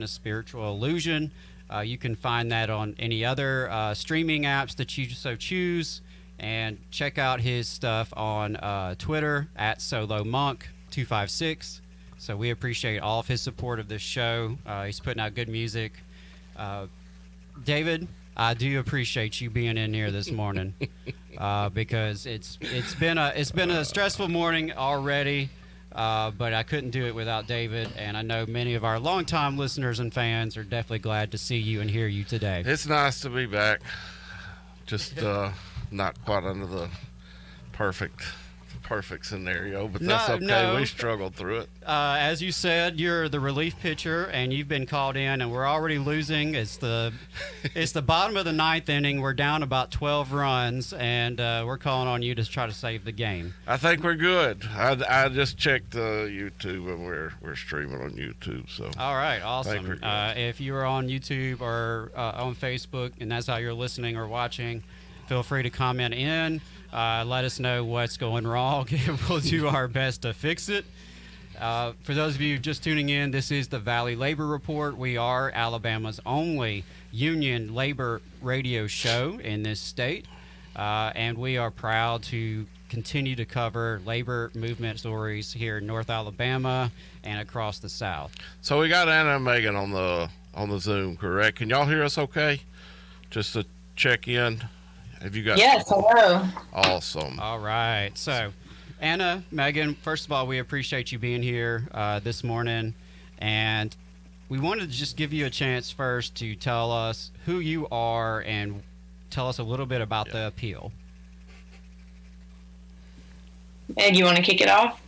A spiritual illusion. You can find that on any other streaming apps that you so choose, and check out his stuff on Twitter at Solo Monk 256. So we appreciate all of his support of this show. He's putting out good music. David, I do appreciate you being in here this morning because it's been a stressful morning already. But I couldn't do it without David, and I know many of our longtime listeners and fans are definitely glad to see you and hear you today. It's nice to be back. Just not quite under the perfect scenario, but that's okay. No. We struggled through it. As you said, you're the relief pitcher, and you've been called in, and we're already losing. It's the bottom of the ninth inning. We're down about 12 runs, and we're calling on you to try to save the game. I think we're good. I just checked YouTube, and we're streaming on YouTube. So all right, awesome. If you are on YouTube or on Facebook, and that's how you're listening or watching, feel free to comment in. Let us know what's going wrong. We'll do our best to fix it. For those of you just tuning in, this is the Valley Labor Report. We are Alabama's only union labor radio show in this state, and we are proud to continue to cover labor movement stories here in North Alabama and across the South. So we got Anna and Megan on the Zoom, correct? Can y'all hear us okay? Just to check in. Have you got? Yes, hello. Awesome. All right. So, Anna, Megan, first of all, we appreciate you being here this morning. And we wanted to just give you a chance first to tell us who you are and tell us a little bit about the appeal. Meg, you want to kick it off?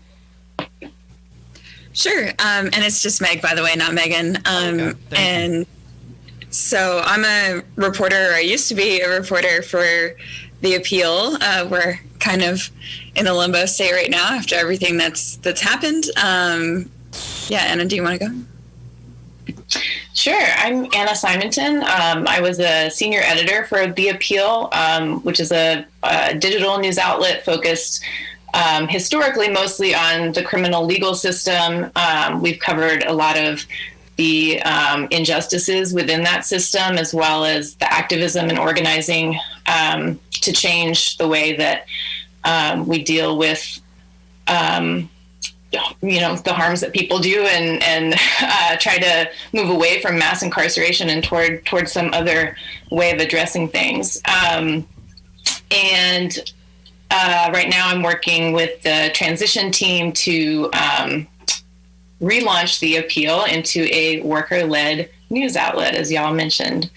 Sure. And it's just Meg, by the way, not Megan. Okay. Thank you. So I'm a reporter, or I used to be a reporter for The Appeal. We're kind of in a limbo state right now after everything that's happened. Anna, do you want to go? Sure. I'm Anna Simonton. I was a senior editor for The Appeal, which is a digital news outlet focused historically mostly on the criminal legal system. We've covered a lot of the injustices within that system, as well as the activism and organizing to change the way that we deal with, the harms that people do, and try to move away from mass incarceration and toward some other way of addressing things. Right now I'm working with the transition team to relaunch The Appeal into a worker-led news outlet, as y'all mentioned.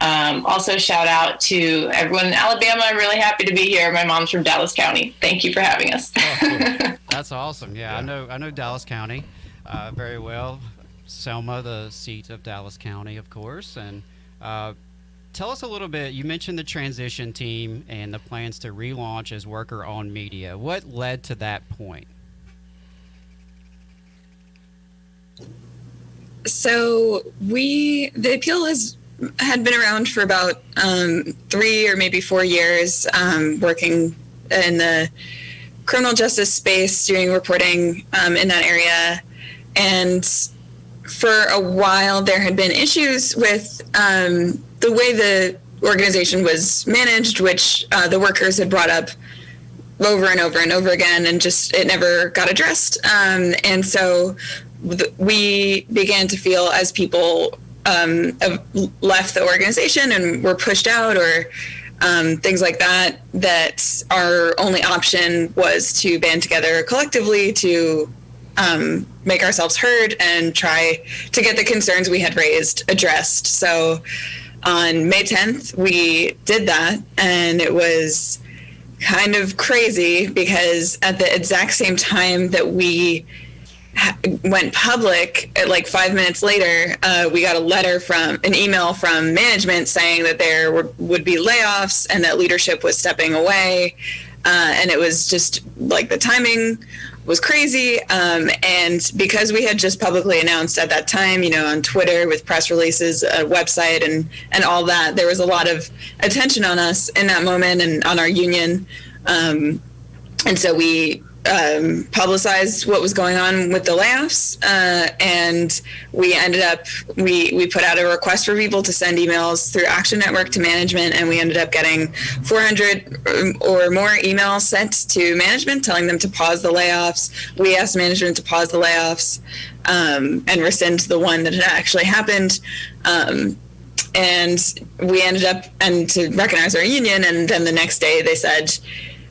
Also, shout out to everyone in Alabama. I'm really happy to be here. My mom's from Dallas County. Thank you for having us. Oh, cool. That's awesome. Yeah, I know Dallas County very well. Selma, the seat of Dallas County, of course. And tell us a little bit. You mentioned the transition team and the plans to relaunch as worker-owned media. What led to that point? So The Appeal had been around for about 3 or maybe 4 years, working in the criminal justice space, doing reporting in that area. And for a while, there had been issues with the way the organization was managed, which the workers had brought up over and over and over again, and just it never got addressed. And so we began to feel, as people have left the organization and were pushed out or things like that, that our only option was to band together collectively to make ourselves heard and try to get the concerns we had raised addressed. So on May 10th, we did that, and it was kind of crazy because at the exact same time that we went public, like 5 minutes later, we got an email from management saying that there would be layoffs and that leadership was stepping away. And it was just like the timing was crazy. And because we had just publicly announced at that time, on Twitter with press releases, a website and all that, there was a lot of attention on us in that moment and on our union. And so we publicized what was going on with the layoffs, and we ended up we put out a request for people to send emails through Action Network to management, and we ended up getting 400 or more emails sent to management telling them to pause the layoffs. We asked management to pause the layoffs and rescind the one that had actually happened. And we ended up to recognize our union, and then the next day they said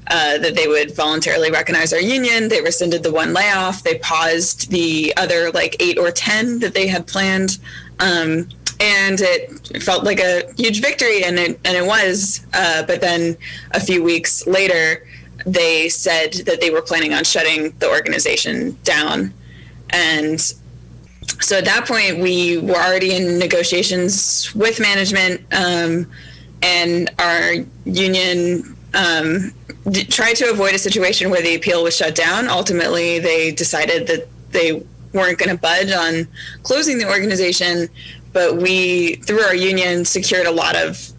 that they would voluntarily recognize our union. They rescinded the one layoff. They paused the other 8 or 10 that they had planned. And it felt like a huge victory, and it was. But then a few weeks later, they said that they were planning on shutting the organization down. And so at that point, we were already in negotiations with management, and our union tried to avoid a situation where the appeal was shut down. Ultimately, they decided that they weren't going to budge on closing the organization, but we, through our union, secured a lot of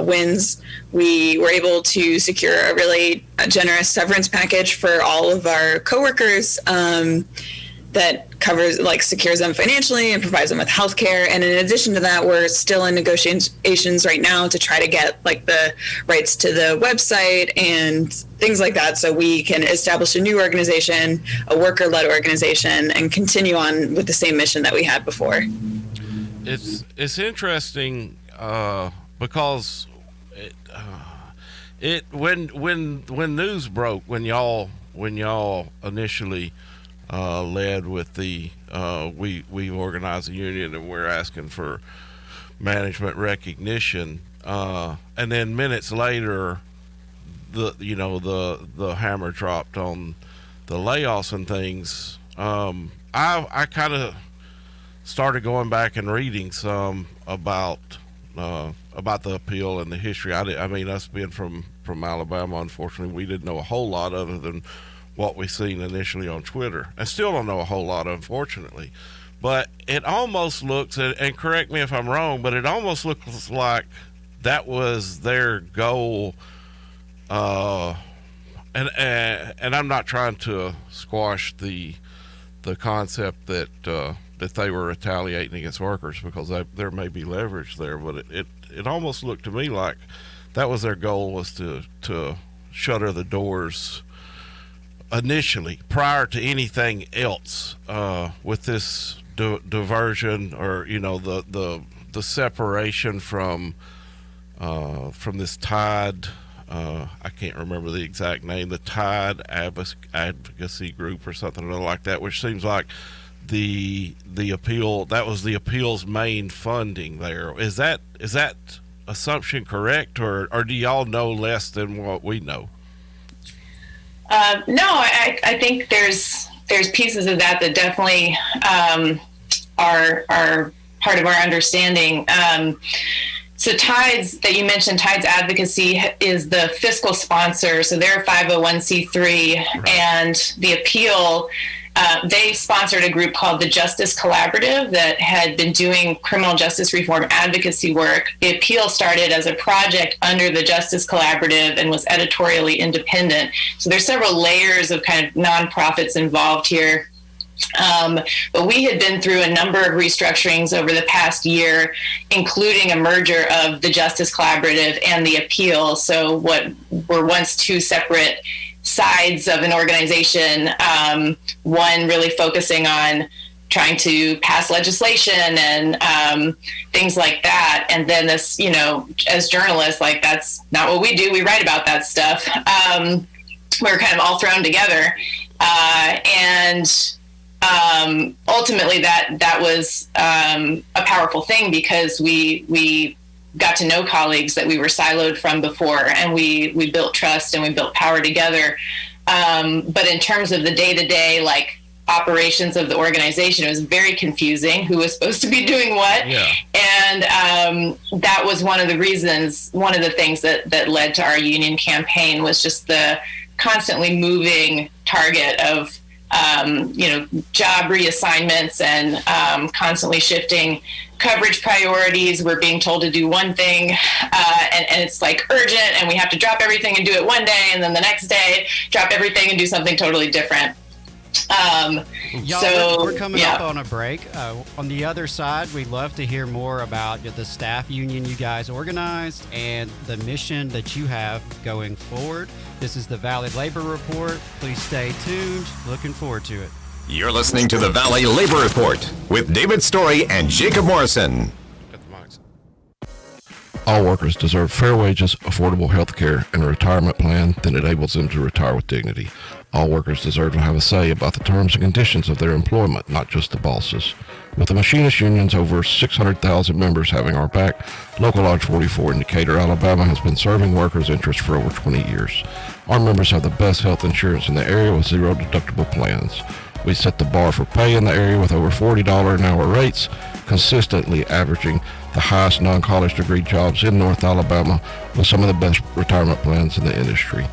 wins. We were able to secure a really generous severance package for all of our coworkers that covers, secures them financially and provides them with health care. And in addition to that, we're still in negotiations right now to try to get the rights to the website and things like that, so we can establish a new organization, a worker-led organization, and continue on with the same mission that we had before. It's interesting because when news broke, when y'all initially led with the we organize a union and we're asking for management recognition, and then minutes later the hammer dropped on the layoffs and things. I kind of started going back and reading some about the appeal and the history. I mean, us being from Alabama, unfortunately, we didn't know a whole lot other than what we seen initially on Twitter. I still don't know a whole lot, unfortunately. But it almost looks, and correct me if I'm wrong, but it almost looks like that was their goal. And I'm not trying to squash the concept that they were retaliating against workers, because there may be leverage there, but it almost looked to me like that was their goal, was to shutter the doors initially, prior to anything else, with this diversion, or the separation from this Tide. I can't remember the exact name, the Tide Advocacy Group or something like that, which seems like the appeal, that was the appeal's main funding there. Is that assumption correct, or do y'all know less than what we know? No, I think there's pieces of that definitely are part of our understanding. So Tides, that you mentioned, Tides Advocacy is the fiscal sponsor. So they're a 501c3, right. And the appeal, they sponsored a group called the Justice Collaborative that had been doing criminal justice reform advocacy work. The appeal started as a project under the Justice Collaborative and was editorially independent. So there's several layers of kind of nonprofits involved here. But we had been through a number of restructurings over the past year, including a merger of the Justice Collaborative and the appeal. So what were once two separate sides of an organization, one really focusing on trying to pass legislation and things like that. And then this, as journalists, that's not what we do. We write about that stuff. We're kind of all thrown together. And ultimately that was a powerful thing, because we got to know colleagues that we were siloed from before, and we built trust and we built power together. But in terms of the day-to-day operations of the organization, it was very confusing who was supposed to be doing what. Yeah. And that was one of the things that led to our union campaign, was just the constantly moving target of job reassignments and constantly shifting coverage priorities. We're being told to do one thing, and it's like urgent, and we have to drop everything and do it one day, and then the next day drop everything and do something totally different. Y'all, So we're coming yeah. up on a break. On the other side, we'd love to hear more about the staff union you guys organized and the mission that you have going forward. This is the Valley Labor Report. Please stay tuned. Looking forward to it. You're listening to the Valley Labor Report with David Story and Jacob Morrison. Got the mics. All workers deserve fair wages, affordable health care, and a retirement plan that enables them to retire with dignity. All workers deserve to have a say about the terms and conditions of their employment, not just the bosses. With the machinist union's over 600,000 members having our back, Local Lodge 44 in Decatur, Alabama has been serving workers' interests for over 20 years. Our members have the best health insurance in the area with zero deductible plans. We set the bar for pay in the area with over $40 an hour rates, consistently averaging the highest non-college degree jobs in North Alabama with some of the best retirement plans in the industry.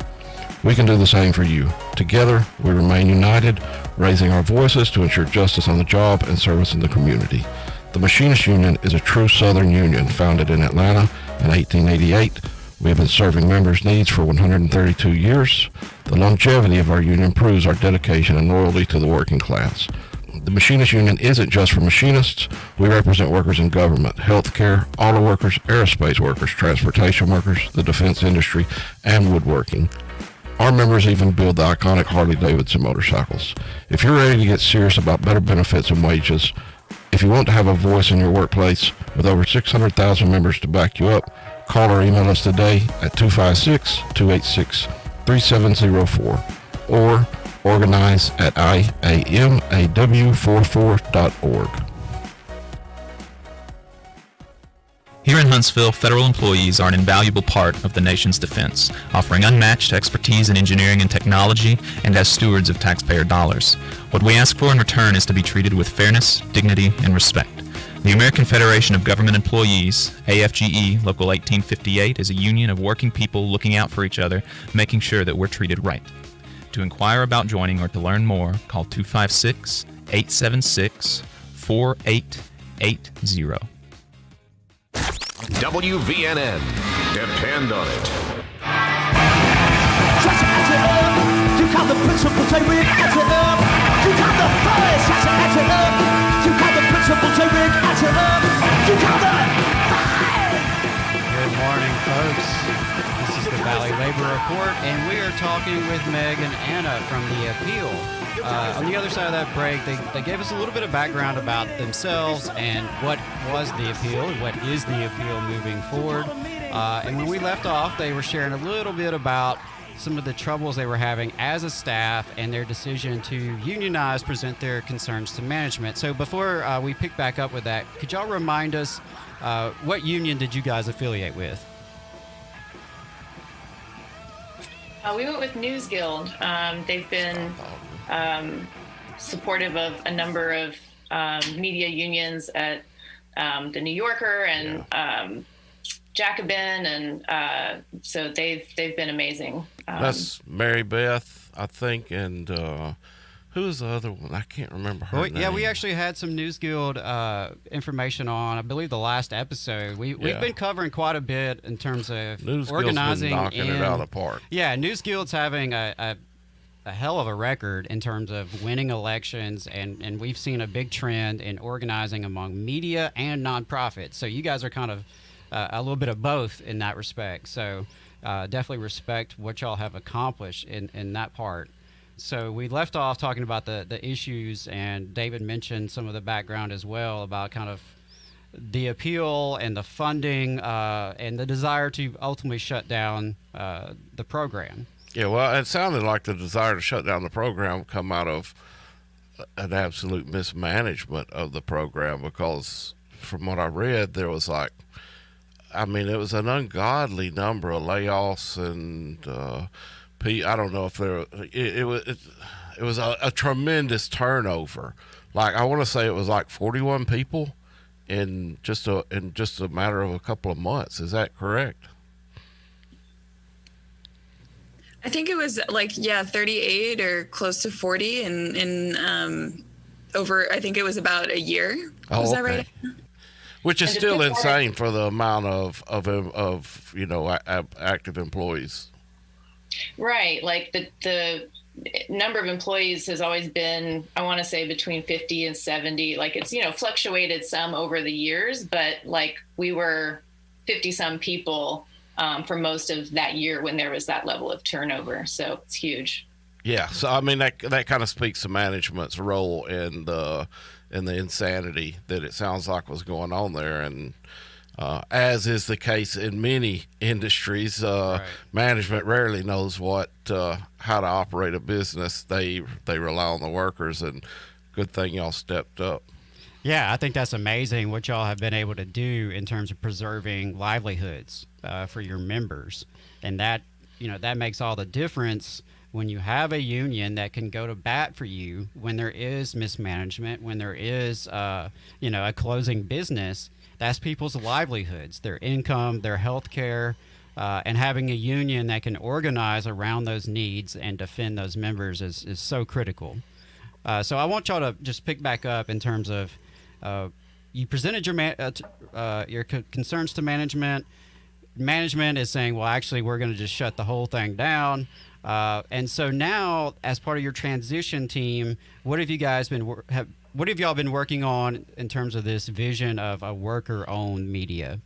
We can do the same for you. Together, we remain united, raising our voices to ensure justice on the job and service in the community. The Machinist Union is a true Southern union founded in Atlanta in 1888. We have been serving members' needs for 132 years. The longevity of our union proves our dedication and loyalty to the working class. The Machinist Union isn't just for machinists. We represent workers in government, healthcare, auto workers, aerospace workers, transportation workers, the defense industry, and woodworking. Our members even build the iconic Harley-Davidson motorcycles. If you're ready to get serious about better benefits and wages, if you want to have a voice in your workplace with over 600,000 members to back you up, call or email us today at 256-286-3704 or organize at iamaw44.org. Here in Huntsville, federal employees are an invaluable part of the nation's defense, offering unmatched expertise in engineering and technology and as stewards of taxpayer dollars. What we ask for in return is to be treated with fairness, dignity, and respect. The American Federation of Government Employees, AFGE Local 1858, is a union of working people looking out for each other, making sure that we're treated right. To inquire about joining or to learn more, call 256-876-4880. WVNN. Depend on it. Try to add it up. You count the principal David, add it up. You count the fires, try to add it up. You count the principal David, add it up. You count the fire. Good morning, folks. This is the Valley Labor Report, and we are talking with Meg and Anna from the Appeal. On the other side of that break, they gave us a little bit of background about themselves and what was the Appeal and what is the Appeal moving forward. And when we left off, they were sharing a little bit about some of the troubles they were having as a staff and their decision to unionize, present their concerns to management. So before we pick back up with that, could y'all remind us what union did you guys affiliate with? We went with News Guild. They've been supportive of a number of media unions at the New Yorker and Jacobin, and so they've been amazing. That's Mary Beth, I think, and who's the other one? I can't remember her name. Yeah, we actually had some News Guild information on, I believe, the last episode. We've been covering quite a bit in terms of News organizing. Guild's been knocking it out of the park. Yeah, News Guild's having a hell of a record in terms of winning elections, and we've seen a big trend in organizing among media and nonprofits. So you guys are kind of a little bit of both in that respect. So definitely respect what y'all have accomplished in that part. So we left off talking about the issues, and David mentioned some of the background as well about kind of the appeal and the funding and the desire to ultimately shut down the program. Yeah, well, it sounded like the desire to shut down the program come out of an absolute mismanagement of the program, because from what I read, there was it was an ungodly number of layoffs, and I don't know if it was a tremendous turnover. Like, I want to say it was like 41 people in just a matter of a couple of months. Is that correct? I think it was 38 or close to 40 in over, I think it was about a year. Was that right? which is And to still put that- insane for the amount of active employees. Right. Like the number of employees has always been, I want to say, between 50 and 70. Like it's, fluctuated some over the years, but like we were 50 some people for most of that year when there was that level of turnover. So it's huge. Yeah. So, I mean, that kind of speaks to management's role in the insanity that it sounds like was going on there. And, as is the case in many industries, management rarely knows how to operate a business. They rely on the workers, and good thing y'all stepped up. Yeah, I think that's amazing what y'all have been able to do in terms of preserving livelihoods for your members, and that makes all the difference when you have a union that can go to bat for you when there is mismanagement, when there is a closing business. That's people's livelihoods, their income, their health care, and having a union that can organize around those needs and defend those members is so critical. So I want y'all to just pick back up in terms of you presented your concerns to management. Management is saying, well, actually, we're going to just shut the whole thing down. And so now, as part of your transition team, what have you guys what have y'all been working on in terms of this vision of a worker-owned media?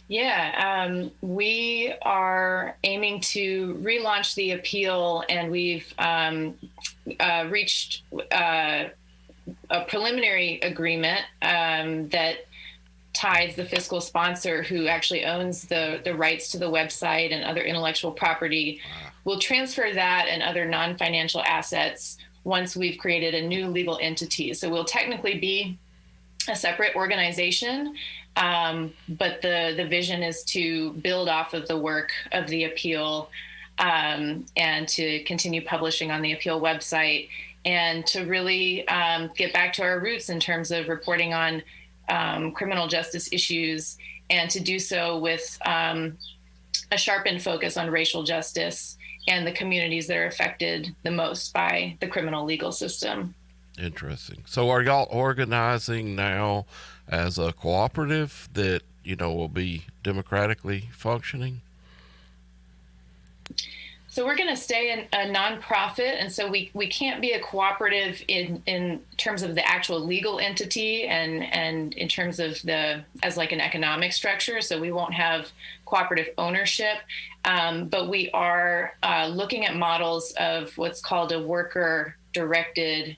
Yeah, we are aiming to relaunch the appeal, and we've reached a preliminary agreement that ties the fiscal sponsor, who actually owns the rights to the website and other intellectual property. We'll transfer that and other non-financial assets once we've created a new legal entity. So we'll technically be a separate organization, but the vision is to build off of the work of the appeal and to continue publishing on the appeal website, and to really get back to our roots in terms of reporting on criminal justice issues, and to do so with a sharpened focus on racial justice and the communities that are affected the most by the criminal legal system. Interesting. So are y'all organizing now as a cooperative that, will be democratically functioning? So we're going to stay a nonprofit, and so we can't be a cooperative in terms of the actual legal entity and in terms of as like an economic structure. So we won't have cooperative ownership, but we are looking at models of what's called a worker self-directed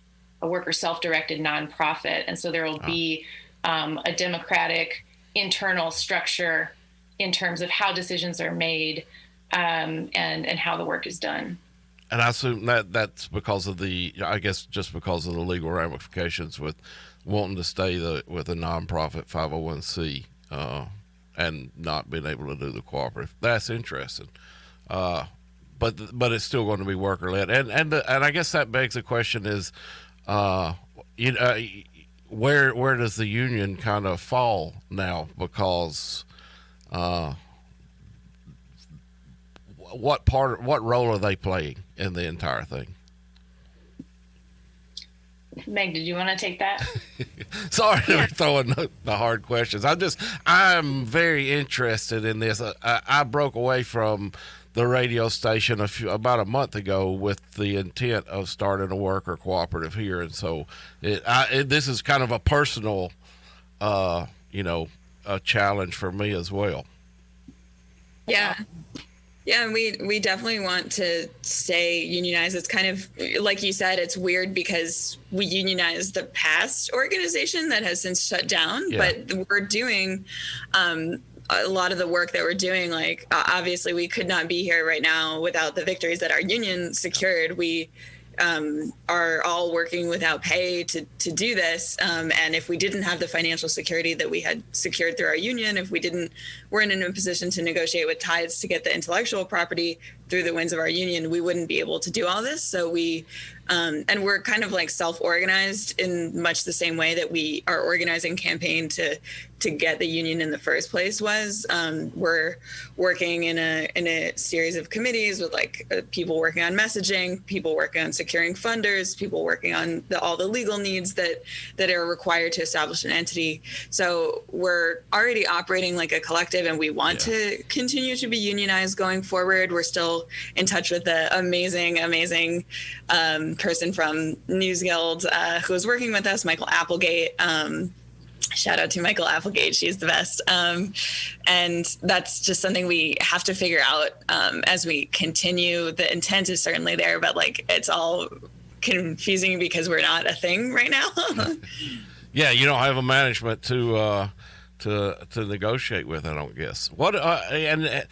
nonprofit, and so there will be a democratic internal structure in terms of how decisions are made. And how the work is done. And I assume that's because of just because of the legal ramifications with wanting to stay with a nonprofit 501c and not being able to do the cooperative. That's interesting. But it's still going to be worker led. And I guess that begs the question is, where does the union kind of fall now? Because what role are they playing in the entire thing? Meg, did you want to take that? Sorry for throwing the hard questions. I'm very interested in this. I broke away from the radio station about a month ago with the intent of starting a worker cooperative here, and so this is kind of a personal, a challenge for me as well. Yeah. Yeah, and we definitely want to stay unionized. It's kind of, like you said, it's weird because we unionize the past organization that has since shut down, but we're doing a lot of the work that we're doing. Like, obviously, we could not be here right now without the victories that our union secured. We are all working without pay to do this. And if we didn't have the financial security that we had secured through our union, if we weren't in a position to negotiate with Tides to get the intellectual property through the wins of our union, we wouldn't be able to do all this. So we And we're kind of like self-organized in much the same way that our organizing campaign to get the union in the first place was. We're working in a series of committees with like people working on messaging, people working on securing funders, people working on all the legal needs that are required to establish an entity. So we're already operating like a collective, and we want to continue to be unionized going forward. We're still in touch with the amazing person from News Guild who was working with us, Michael Applegate. Shout out to Michael Applegate. She's the best. And that's just something we have to figure out as we continue. The intent is certainly there, but like it's all confusing because we're not a thing right now. Yeah, you don't have a management to negotiate with, I don't guess. What the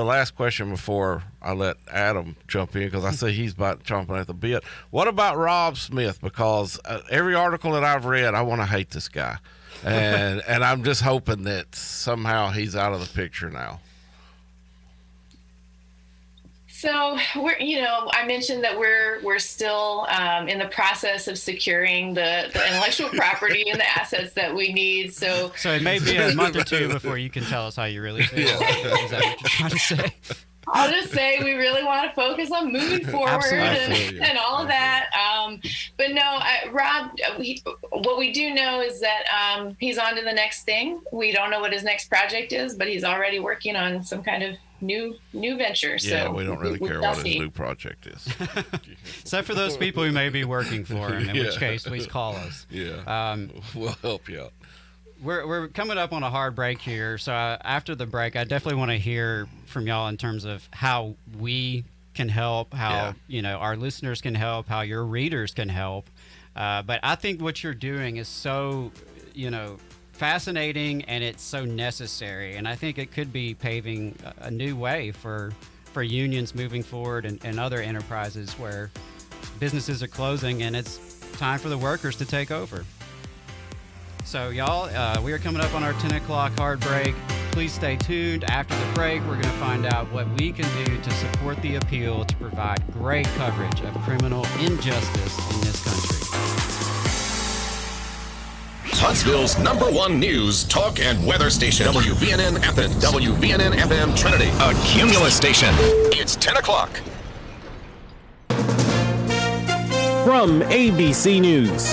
last question before I let Adam jump in, because I see he's about chomping at the bit. What about Rob Smith? Because every article that I've read, I want to hate this guy, and I'm just hoping that somehow he's out of the picture now. So I mentioned that we're still in the process of securing the intellectual property and the assets that we need. So it may be a month or two before you can tell us how you really feel. Is that what you're trying to say? I'll just say we really want to focus on moving forward and all of that. But no, Rob, what we do know is that he's on to the next thing. We don't know what his next project is, but he's already working on some kind of new venture. Yeah, so we don't really care what his new project is. Except for those people who may be working for him, in which case, please call us. Yeah, we'll help you out. We're coming up on a hard break here, so after the break, I definitely want to hear from y'all in terms of how we can help, how our listeners can help, how your readers can help. But I think what you're doing is so, fascinating, and it's so necessary, and I think it could be paving a new way for unions moving forward and other enterprises where businesses are closing and it's time for the workers to take over. So y'all, we are coming up on our 10 o'clock hard break. Please stay tuned. After the break, we're going to find out what we can do to support the appeal to provide great coverage of criminal injustice in this country. Huntsville's #1 news, talk, and weather station. WVNN Athens. WVNN FM Trinity. A Cumulus station. It's 10 o'clock. From ABC News,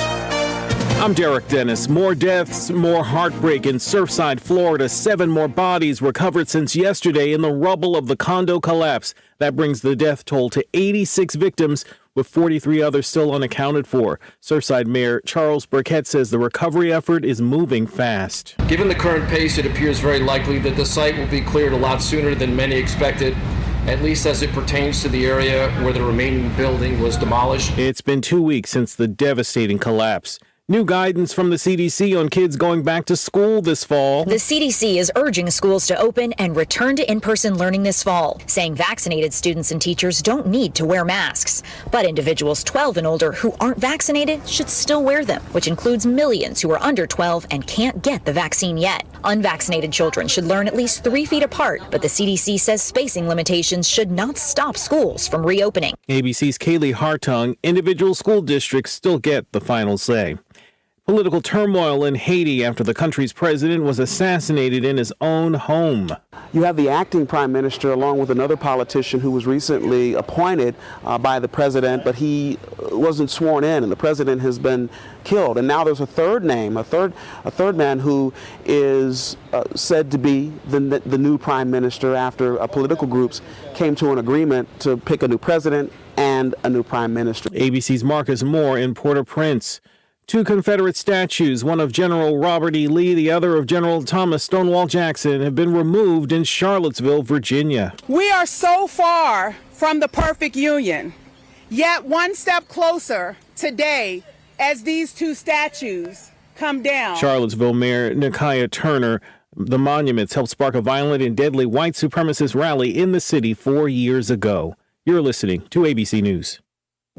I'm Derek Dennis. More deaths, more heartbreak in Surfside, Florida. 7 more bodies recovered since yesterday in the rubble of the condo collapse. That brings the death toll to 86 victims, with 43 others still unaccounted for. Surfside Mayor Charles Burkett says the recovery effort is moving fast. Given the current pace, it appears very likely that the site will be cleared a lot sooner than many expected, at least as it pertains to the area where the remaining building was demolished. It's been 2 weeks since the devastating collapse. New guidance from the CDC on kids going back to school this fall. The CDC is urging schools to open and return to in-person learning this fall, saying vaccinated students and teachers don't need to wear masks. But individuals 12 and older who aren't vaccinated should still wear them, which includes millions who are under 12 and can't get the vaccine yet. Unvaccinated children should learn at least 3 feet apart, but the CDC says spacing limitations should not stop schools from reopening. ABC's Kaylee Hartung, individual school districts still get the final say. Political turmoil in Haiti after the country's president was assassinated in his own home. You have the acting prime minister along with another politician who was recently appointed by the president, but he wasn't sworn in, and the president has been killed. And now there's a third name, a third man who is said to be the new prime minister after political groups came to an agreement to pick a new president and a new prime minister. ABC's Marcus Moore in Port-au-Prince. 2 Confederate statues, one of General Robert E. Lee, the other of General Thomas Stonewall Jackson, have been removed in Charlottesville, Virginia. We are so far from the perfect union, yet one step closer today as these 2 statues come down. Charlottesville Mayor Nakia Turner. The monuments helped spark a violent and deadly white supremacist rally in the city 4 years ago. You're listening to ABC News.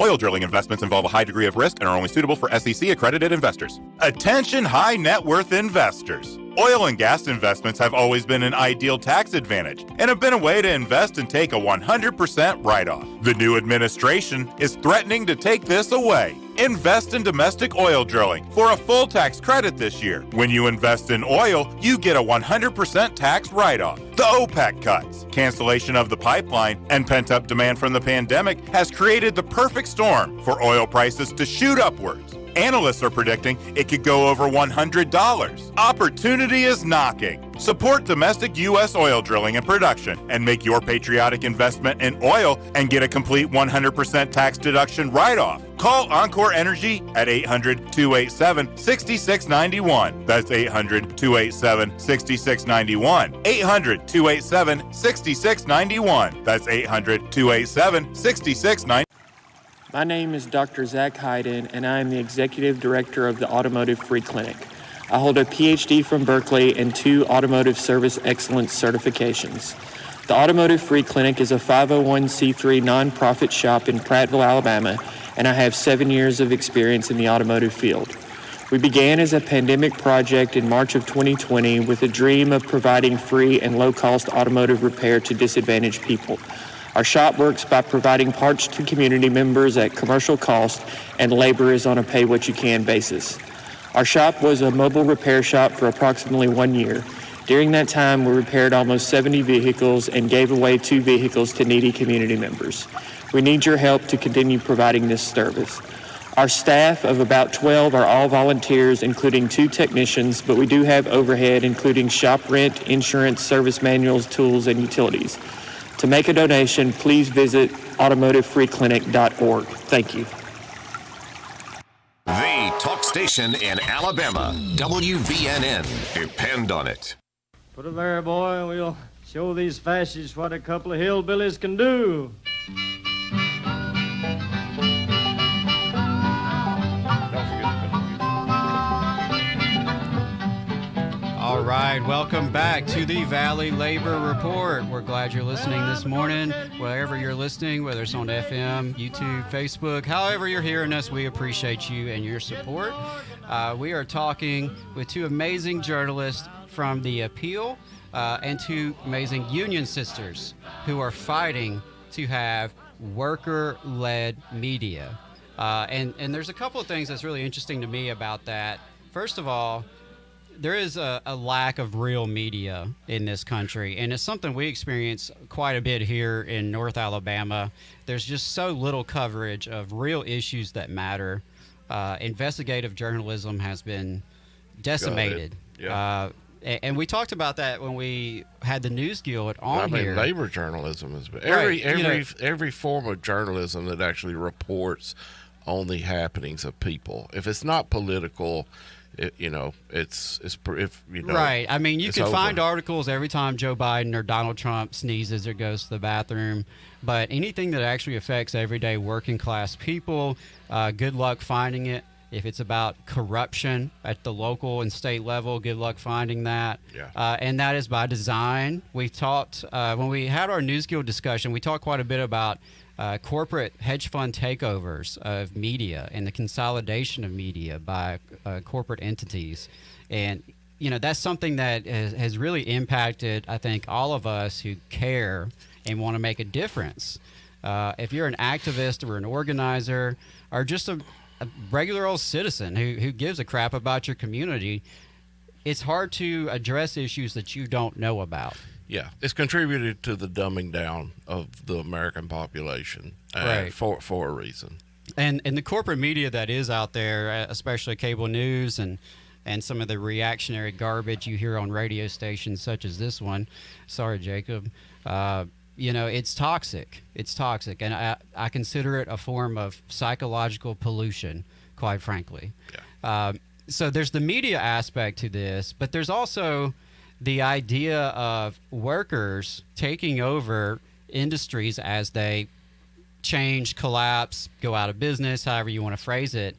Oil drilling investments involve a high degree of risk and are only suitable for SEC-accredited investors. Attention high net worth investors. Oil and gas investments have always been an ideal tax advantage and have been a way to invest and take a 100% write-off. The new administration is threatening to take this away. Invest in domestic oil drilling for a full tax credit this year. When you invest in oil, you get a 100% tax write-off. The OPEC cuts, cancellation of the pipeline, and pent-up demand from the pandemic has created the perfect storm for oil prices to shoot upwards. Analysts are predicting it could go over $100. Opportunity is knocking. Support domestic U.S. oil drilling and production and make your patriotic investment in oil and get a complete 100% tax deduction write-off. Call Encore Energy at 800-287-6691. That's 800-287-6691. 800-287-6691. That's 800-287-6691. My name is Dr. Zach Hayden, and I am the Executive Director of the Automotive Free Clinic. I hold a PhD from Berkeley and 2 Automotive Service Excellence certifications. The Automotive Free Clinic is a 501c3 nonprofit shop in Prattville, Alabama, and I have 7 years of experience in the automotive field. We began as a pandemic project in March of 2020 with a dream of providing free and low-cost automotive repair to disadvantaged people. Our shop works by providing parts to community members at commercial cost, and labor is on a pay-what-you-can basis. Our shop was a mobile repair shop for approximately 1 year. During that time, we repaired almost 70 vehicles and gave away 2 vehicles to needy community members. We need your help to continue providing this service. Our staff of about 12 are all volunteers, including 2 technicians, but we do have overhead, including shop rent, insurance, service manuals, tools, and utilities. To make a donation, please visit automotivefreeclinic.org. Thank you. The talk station in Alabama, WVNN. Depend on it. Put it there, boy, and we'll show these fascists what a couple of hillbillies can do. All right, welcome back to the Valley Labor Report. We're glad you're listening this morning, wherever you're listening, whether it's on FM, YouTube, Facebook, however you're hearing us, we appreciate you and your support. We are talking with 2 amazing journalists from The Appeal and 2 amazing union sisters who are fighting to have worker-led media. And there's a couple of things that's really interesting to me about that. First of all, there is a lack of real media in this country, and it's something we experience quite a bit here in North Alabama. There's just so little coverage of real issues that matter. Investigative journalism has been decimated. Yeah. And we talked about that when we had the News Guild on here. Labor journalism has been every form of journalism that actually reports on the happenings of people. If it's not political, right. I mean, you can over. find articles every time Joe Biden or Donald Trump sneezes or goes to the bathroom, but anything that actually affects everyday working class people, good luck finding it. If it's about corruption at the local and state level, good luck finding that. Yeah. And that is by design. We talked when we had our News Guild discussion, we talked quite a bit about corporate hedge fund takeovers of media and the consolidation of media by corporate entities. And, that's something that has really impacted, I think, all of us who care and want to make a difference. If you're an activist or an organizer or just a regular old citizen who gives a crap about your community, it's hard to address issues that you don't know about. Yeah, it's contributed to the dumbing down of the American population right. for a reason. And the corporate media that is out there, especially cable news and some of the reactionary garbage you hear on radio stations such as this one. Sorry, Jacob. It's toxic. It's toxic. And I consider it a form of psychological pollution, quite frankly. Yeah. So there's the media aspect to this, but there's also the idea of workers taking over industries as they change, collapse, go out of business, however you want to phrase it.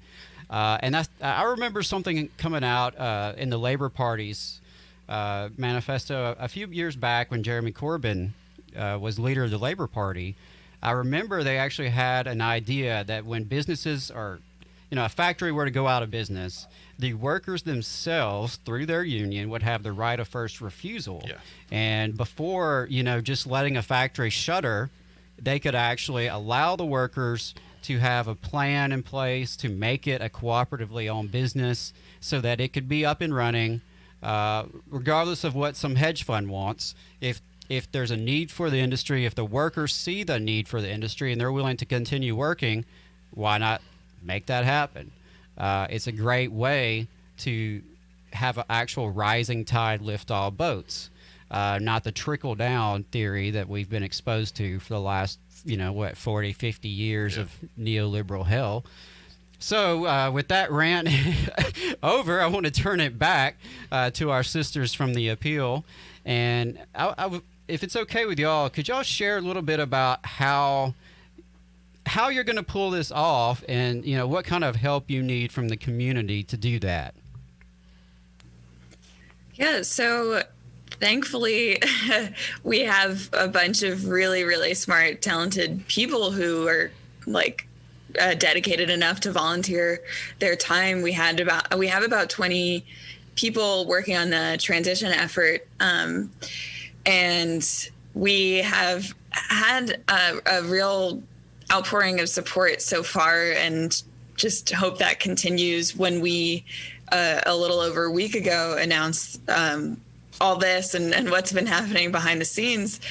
And I remember something coming out in the Labor Party's manifesto a few years back when Jeremy Corbyn was leader of the Labor Party. I remember they actually had an idea that when businesses are a factory were to go out of business, the workers themselves, through their union, would have the right of first refusal. Yeah. And before, just letting a factory shutter, they could actually allow the workers to have a plan in place to make it a cooperatively owned business so that it could be up and running, regardless of what some hedge fund wants. If there's a need for the industry, if the workers see the need for the industry and they're willing to continue working, why not make that happen? It's a great way to have an actual rising tide lift all boats, not the trickle down theory that we've been exposed to for the last 40, 50 years of neoliberal hell. So with that rant over, I want to turn it back to our sisters from the appeal. And if it's okay with y'all, could y'all share a little bit about how you're going to pull this off, and what kind of help you need from the community to do that? Yeah, so thankfully, we have a bunch of really, really smart, talented people who are dedicated enough to volunteer their time. We have about 20 people working on the transition effort, and we have had a real outpouring of support so far, and just hope that continues. When we a little over a week ago announced all this and what's been happening behind the scenes,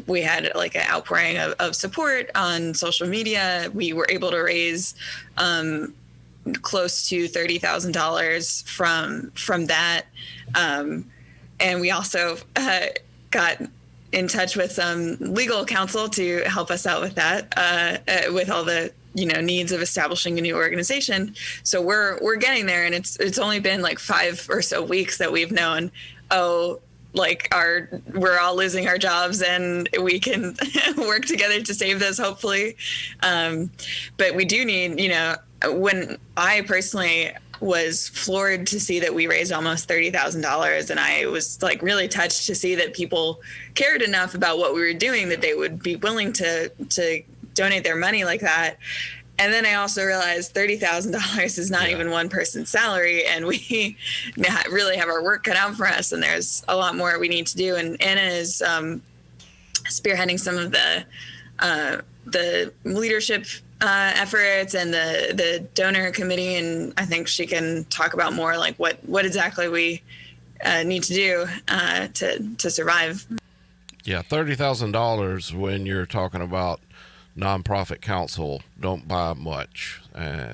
we had an outpouring of support on social media. We were able to raise close to $30,000 from that, and we also got in touch with some legal counsel to help us out with that, with all the needs of establishing a new organization. So we're getting there, and it's only been 5 or so weeks that we've known, we're all losing our jobs and we can work together to save this, hopefully. But we do need, when I personally was floored to see that we raised almost $30,000, and I was really touched to see that people cared enough about what we were doing that they would be willing to donate their money like that. And then I also realized $30,000 is not even one person's salary, and we really have our work cut out for us, and there's a lot more we need to do. And Anna is spearheading some of the leadership efforts and the donor committee, and I think she can talk about more what exactly we need to do to survive. Yeah, $30,000 when you're talking about nonprofit council don't buy much.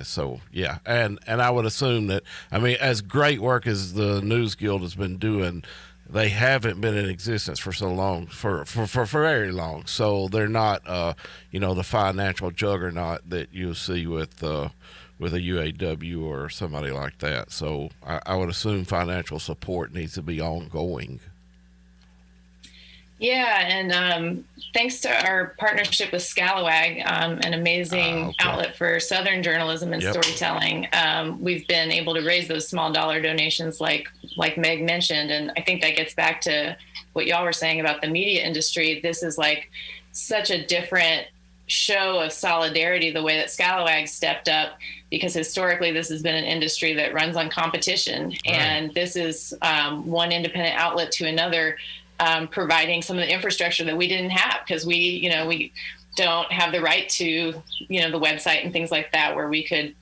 So yeah, and I would assume that, as great work as the News Guild has been doing, they haven't been in existence for so long, for very long. So they're not, the financial juggernaut that you see with a UAW or somebody like that. So I would assume financial support needs to be ongoing. Yeah, and thanks to our partnership with Scalawag, an amazing outlet for Southern journalism and storytelling, we've been able to raise those small dollar donations like Meg mentioned. And I think that gets back to what y'all were saying about the media industry. This is such a different show of solidarity, the way that Scalawag stepped up, because historically this has been an industry that runs on competition. Right. And this is one independent outlet to another, providing some of the infrastructure that we didn't have, because we don't have the right to, the website and things like that where we could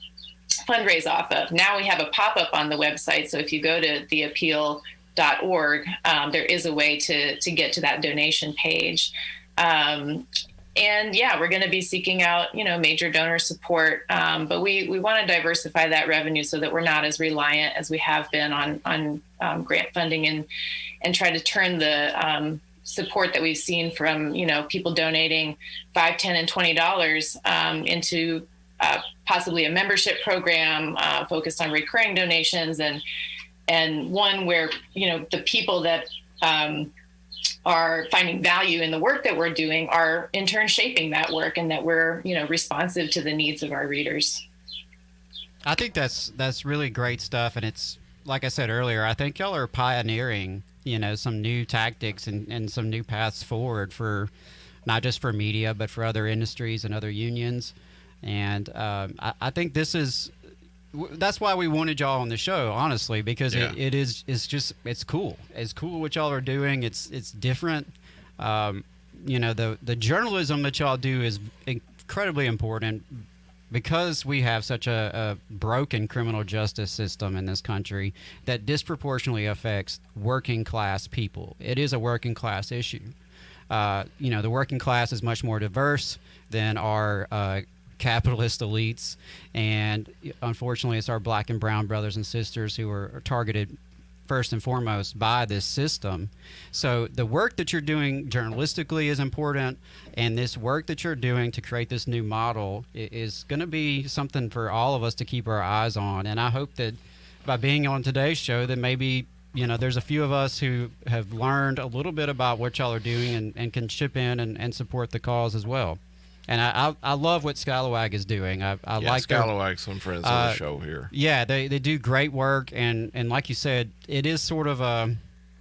fundraise off of. Now we have a pop-up on the website. So if you go to theappeal.org, there is a way to get to that donation page. And yeah, we're going to be seeking out, major donor support. But we want to diversify that revenue so that we're not as reliant as we have been on grant funding, and try to turn the support that we've seen from, people donating $5, $10, and $20 into possibly a membership program focused on recurring donations, and one where, the people that are finding value in the work that we're doing are in turn shaping that work, and that we're, responsive to the needs of our readers. I think that's really great stuff. And it's, like I said earlier, I think y'all are pioneering, some new tactics and some new paths forward for not just for media, but for other industries and other unions. And I think this is that's why we wanted y'all on the show, honestly, because Yeah. it's cool. It's cool what y'all are doing. It's different. The journalism that y'all do is incredibly important because we have such a broken criminal justice system in this country that disproportionately affects working class people. It is a working class issue. The working class is much more diverse than our capitalist elites, and unfortunately it's our black and brown brothers and sisters who are targeted first and foremost by this system. So the work that you're doing journalistically is important, and this work that you're doing to create this new model is going to be something for all of us to keep our eyes on. And I hope that by being on today's show that maybe there's a few of us who have learned a little bit about what y'all are doing and can chip in and support the cause as well. And I love what Scalawag is doing. I like Scalawag, some friends on the show here. Yeah, they do great work, and like you said, it is sort of a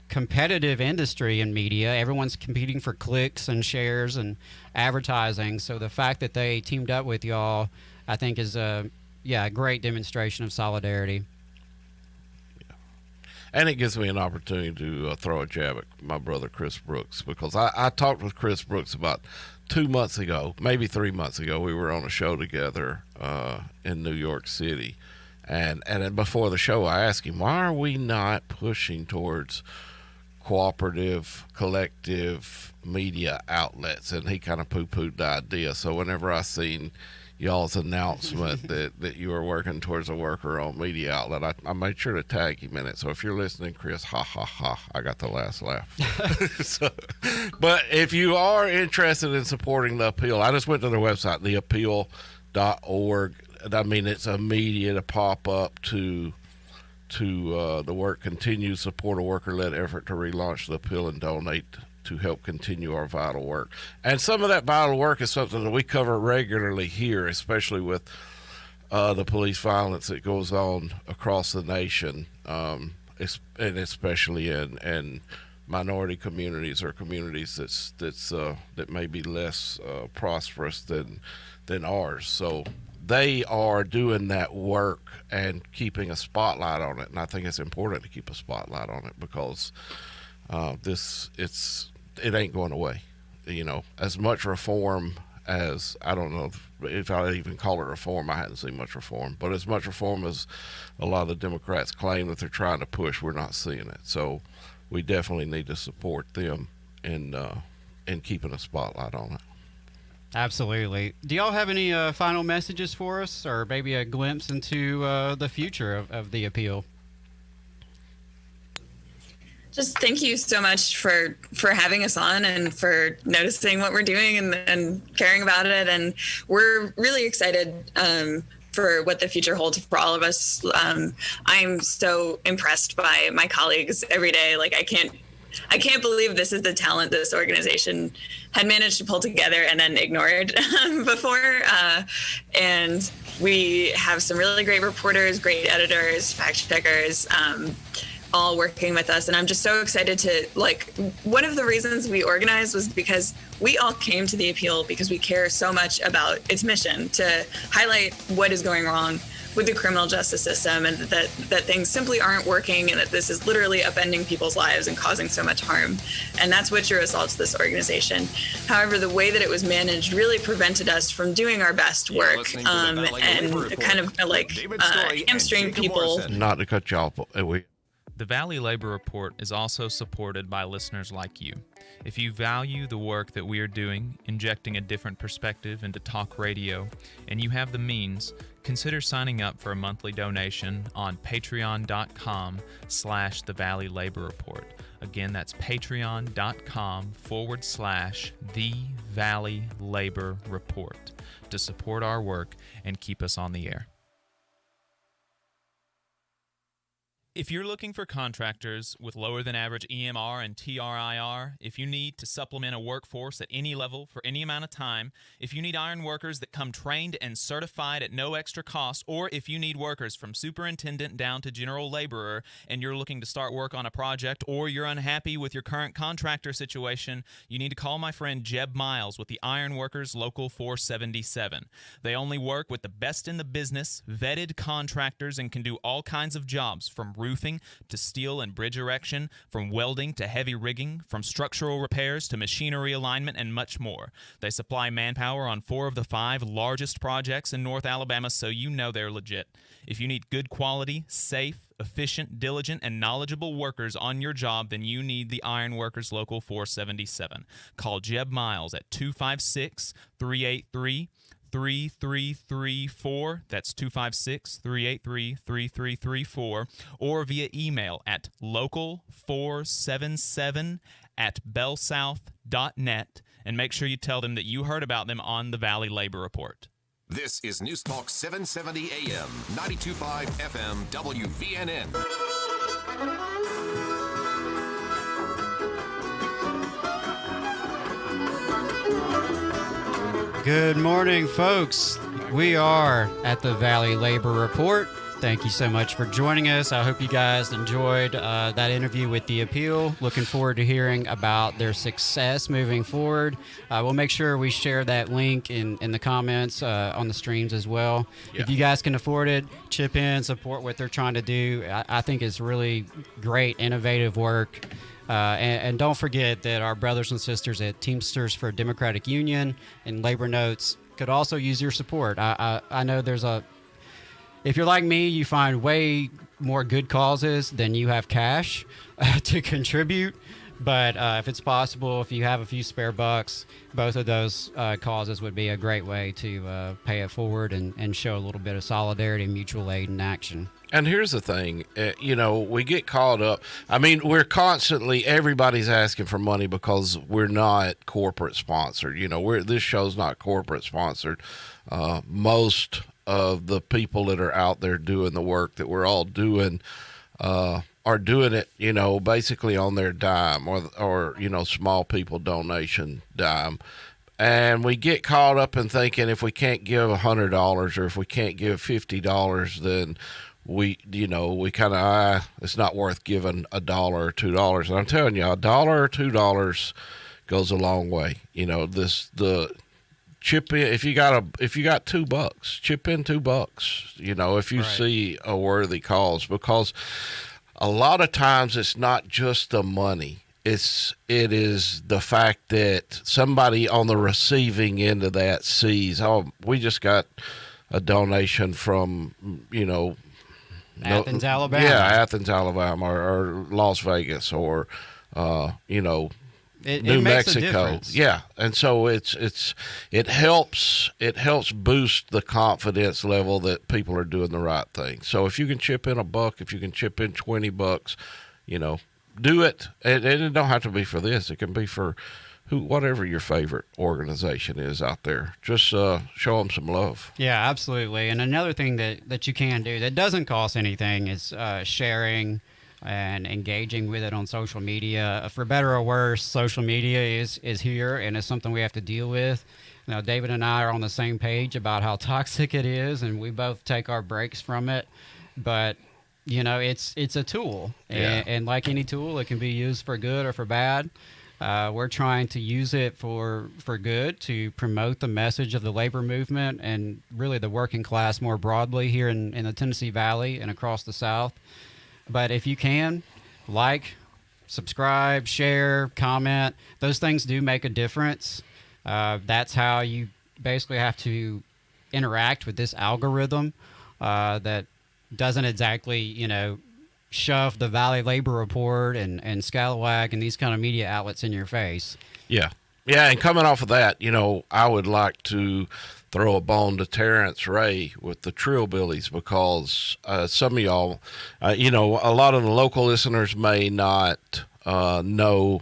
competitive industry in media. Everyone's competing for clicks and shares and advertising. So the fact that they teamed up with y'all, I think, is a great demonstration of solidarity. And it gives me an opportunity to throw a jab at my brother Chris Brooks, because I talked with Chris Brooks about 2 months ago, maybe 3 months ago. We were on a show together in New York City, and then before the show I asked him, why are we not pushing towards cooperative, collective media outlets? And he kind of poo-pooed the idea. So whenever I seen y'all's announcement that you were working towards a worker-owned media outlet, I made sure to tag him in it. So if you're listening, Chris, ha ha ha, I got the last laugh. But if you are interested in supporting the Appeal, I just went to their website, theappeal.org. I mean, it's immediate, a pop up to the work continues, support a worker-led effort to relaunch the Appeal and donate to help continue our vital work. And some of that vital work is something that we cover regularly here, especially with the police violence that goes on across the nation, and especially in minority communities or communities that may be less prosperous than ours. So they are doing that work and keeping a spotlight on it, and I think it's important to keep a spotlight on it because it ain't going away. As much reform as, I don't know if I'd even call it reform, I hadn't seen much reform, but as much reform as a lot of the Democrats claim that they're trying to push, we're not seeing it. So we definitely need to support them in keeping a spotlight on it. Absolutely. Do y'all have any final messages for us, or maybe a glimpse into the future of the Appeal? Just thank you so much for having us on and for noticing what we're doing and caring about it. And we're really excited for what the future holds for all of us. I'm so impressed by my colleagues every day. Like, I can't believe this is the talent this organization had managed to pull together and then ignored before. And we have some really great reporters, great editors, fact checkers, all working with us. And I'm just so excited to, one of the reasons we organized was because we all came to the Appeal because we care so much about its mission to highlight what is going wrong with the criminal justice system, and that things simply aren't working, and that this is literally upending people's lives and causing so much harm. And that's what drew us all to this organization. However, the way that it was managed really prevented us from doing our best work, and kind of hamstring people. Not to cut you off, The Valley Labor Report is also supported by listeners like you. If you value the work that we are doing, injecting a different perspective into talk radio, and you have the means, consider signing up for a monthly donation on patreon.com/The Valley Labor Report. Again, that's patreon.com/The Valley Labor Report to support our work and keep us on the air. If you're looking for contractors with lower than average EMR and TRIR, if you need to supplement a workforce at any level for any amount of time, if you need iron workers that come trained and certified at no extra cost, or if you need workers from superintendent down to general laborer and you're looking to start work on a project, or you're unhappy with your current contractor situation, you need to call my friend Jeb Miles with the Iron Workers Local 477. They only work with the best in the business, vetted contractors, and can do all kinds of jobs from roofing to steel and bridge erection, from welding to heavy rigging, from structural repairs to machinery alignment, and much more. They supply manpower on 4 of the 5 largest projects in North Alabama, so you know they're legit. If you need good quality, safe, efficient, diligent, and knowledgeable workers on your job, then you need the Iron Workers Local 477. Call Jeb Miles at 256-383-3334. That's 256-383-3334, or via email at local477@bellsouth.net, and make sure you tell them that you heard about them on the Valley Labor Report. This is News Talk 770 AM, 92.5 FM, WVNN. Good morning, folks. We are at the Valley Labor Report. Thank you so much for joining us. I hope you guys enjoyed that interview with the appeal. Looking forward to hearing about their success moving forward. We'll make sure we share that link in the comments on the streams as well. Yeah. If you guys can afford it, chip in, support what they're trying to do. I think it's really great, innovative work. And don't forget that our brothers and sisters at Teamsters for Democratic Union and Labor Notes could also use your support. I know if you're like me, you find way more good causes than you have cash to contribute. But if it's possible, if you have a few spare bucks, both of those causes would be a great way to pay it forward and show a little bit of solidarity and mutual aid in action. And here's the thing, we get caught up. I mean, everybody's asking for money because we're not corporate sponsored. This show's not corporate sponsored. Most of the people that are out there doing the work that we're all doing are doing it, basically on their dime or small people donation dime. And we get caught up in thinking if we can't give $100 or if we can't give $50, then we kind of, it's not worth giving $1 or $2. And I'm telling you, $1 or $2 goes a long way. Chip in if you got $2, chip in $2. If you see a worthy cause, because a lot of times it's not just the money. It is the fact that somebody on the receiving end of that sees, we just got a donation from Athens, Alabama. Yeah, Athens, Alabama, or Las Vegas, or New Mexico. Yeah, and so it helps boost the confidence level that people are doing the right thing. So if you can chip in $1, if you can chip in $20, do it. And it don't have to be for this. It can be for whatever your favorite organization is out there. Just show them some love. Yeah, absolutely. And another thing that you can do that doesn't cost anything is sharing and engaging with it on social media. For better or worse, social media is here, and it's something we have to deal with. David and I are on the same page about how toxic it is, and we both take our breaks from it. But it's a tool, and like any tool, it can be used for good or for bad. We're trying to use it for good, to promote the message of the labor movement and really the working class more broadly here in the Tennessee Valley and across the South. But if you can, subscribe, share, comment, those things do make a difference. That's how you basically have to interact with this algorithm that doesn't exactly, shove the Valley Labor Report and Scalawag and these kind of media outlets in your face. Yeah. Yeah, and coming off of that, I would like to throw a bone to Terrence Ray with the Trillbillies, because some of y'all, a lot of the local listeners may not know,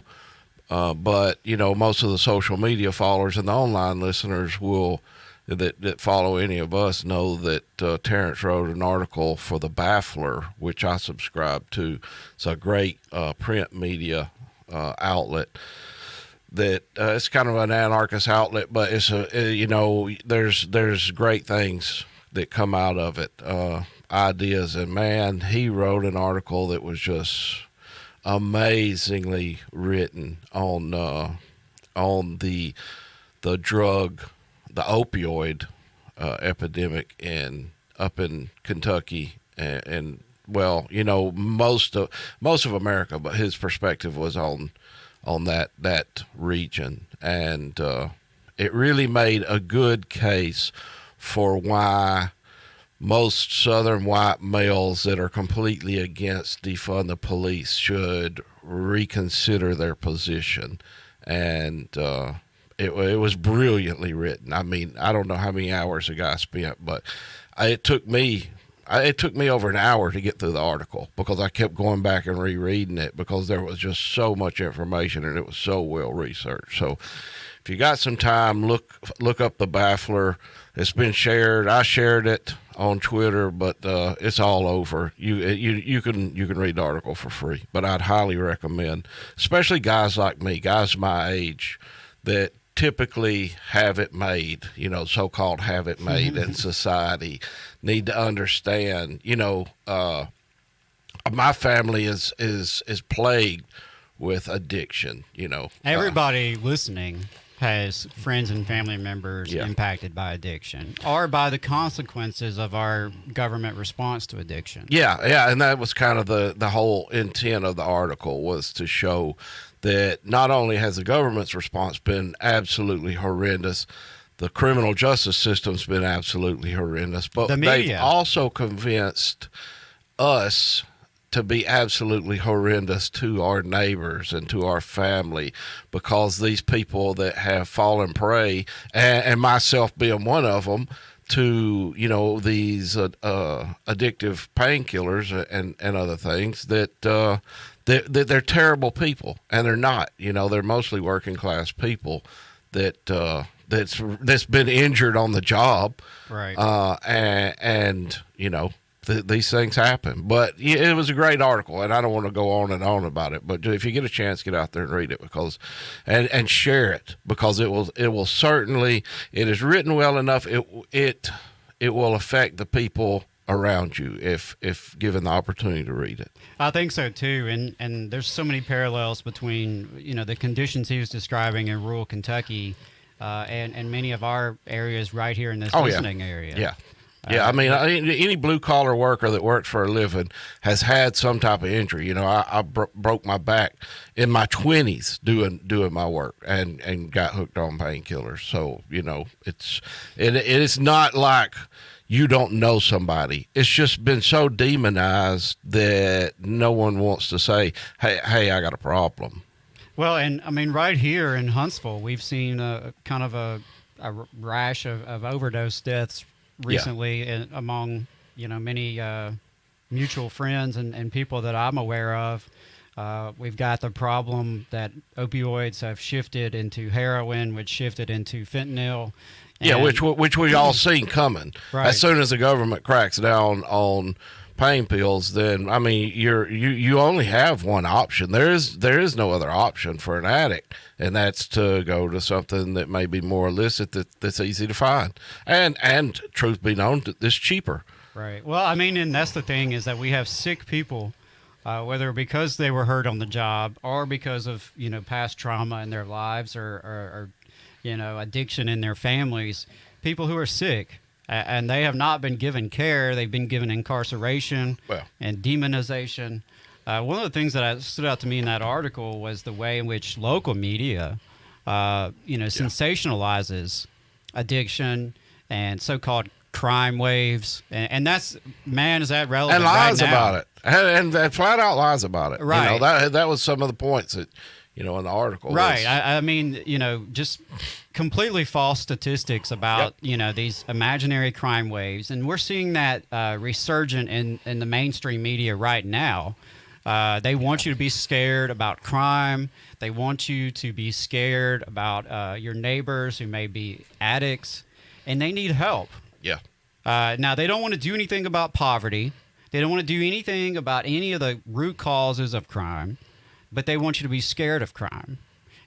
but, most of the social media followers and the online listeners will that follow any of us know that Terrence wrote an article for the Baffler, which I subscribe to. It's a great print media outlet. That it's kind of an anarchist outlet, but it's there's great things that come out of it, ideas. And man, he wrote an article that was just amazingly written on the drug, the opioid epidemic up in Kentucky and well, most of America, but his perspective was on that region, and it really made a good case for why most Southern white males that are completely against defund the police should reconsider their position. And it was brilliantly written. I mean, I don't know how many hours the guy spent, but it took me over an hour to get through the article because I kept going back and rereading it because there was just so much information and it was so well researched. So if you got some time, look up the Baffler. It's been shared. I shared it on Twitter, but it's all over. You can read the article for free, but I'd highly recommend, especially guys like me, guys my age that typically have it made, so-called have it made in society, need to understand, my family is plagued with addiction, Everybody listening has friends and family members impacted by addiction or by the consequences of our government response to addiction. Yeah, and that was kind of the whole intent of the article, was to show that not only has the government's response been absolutely horrendous, the criminal justice system's been absolutely horrendous, but they've also convinced us to be absolutely horrendous to our neighbors and to our family, because these people that have fallen prey, and myself being one of them, to these addictive painkillers and other things, that they're terrible people, and they're not. They're mostly working class people that's been injured on the job, right? And these things happen. But it was a great article, and I don't want to go on and on about it. But if you get a chance, get out there and read it, and share it, because it will certainly, it is written well enough. It will affect the people around you if given the opportunity to read it. I think so too, and there's so many parallels between the conditions he was describing in rural Kentucky and many of our areas right here in this listening area. Yeah, I mean, any blue-collar worker that works for a living has had some type of injury. I broke my back in my 20s doing my work and got hooked on painkillers. So, it is not like you don't know somebody. It's just been so demonized that no one wants to say, hey, I got a problem. Well, and I mean, right here in Huntsville, we've seen a kind of a rash of overdose deaths recently among many mutual friends and people that I'm aware of. We've got the problem that opioids have shifted into heroin, which shifted into fentanyl. Which we all seen coming. Right. As soon as the government cracks down on pain pills, then I mean you only have one option. There is no other option for an addict, and that's to go to something that may be more illicit that's easy to find, and truth be known, it's cheaper. Right. Well, I mean, and that's the thing, is that we have sick people, whether because they were hurt on the job or because of past trauma in their lives or addiction in their families, people who are sick. And they have not been given care. They've been given incarceration and demonization. One of the things that stood out to me in that article was the way in which local media, sensationalizes addiction and so-called crime waves. And that's, man, is that relevant? And lies right now? about it. And flat out lies about it. Right. That was some of the points that, in the article. Right. I mean, just completely false statistics about, these imaginary crime waves. And we're seeing that resurgent in the mainstream media right now. They want you to be scared about crime. They want you to be scared about your neighbors who may be addicts. and they need help. Yeah. Now, they don't want to do anything about poverty. They don't want to do anything about any of the root causes of crime, but they want you to be scared of crime.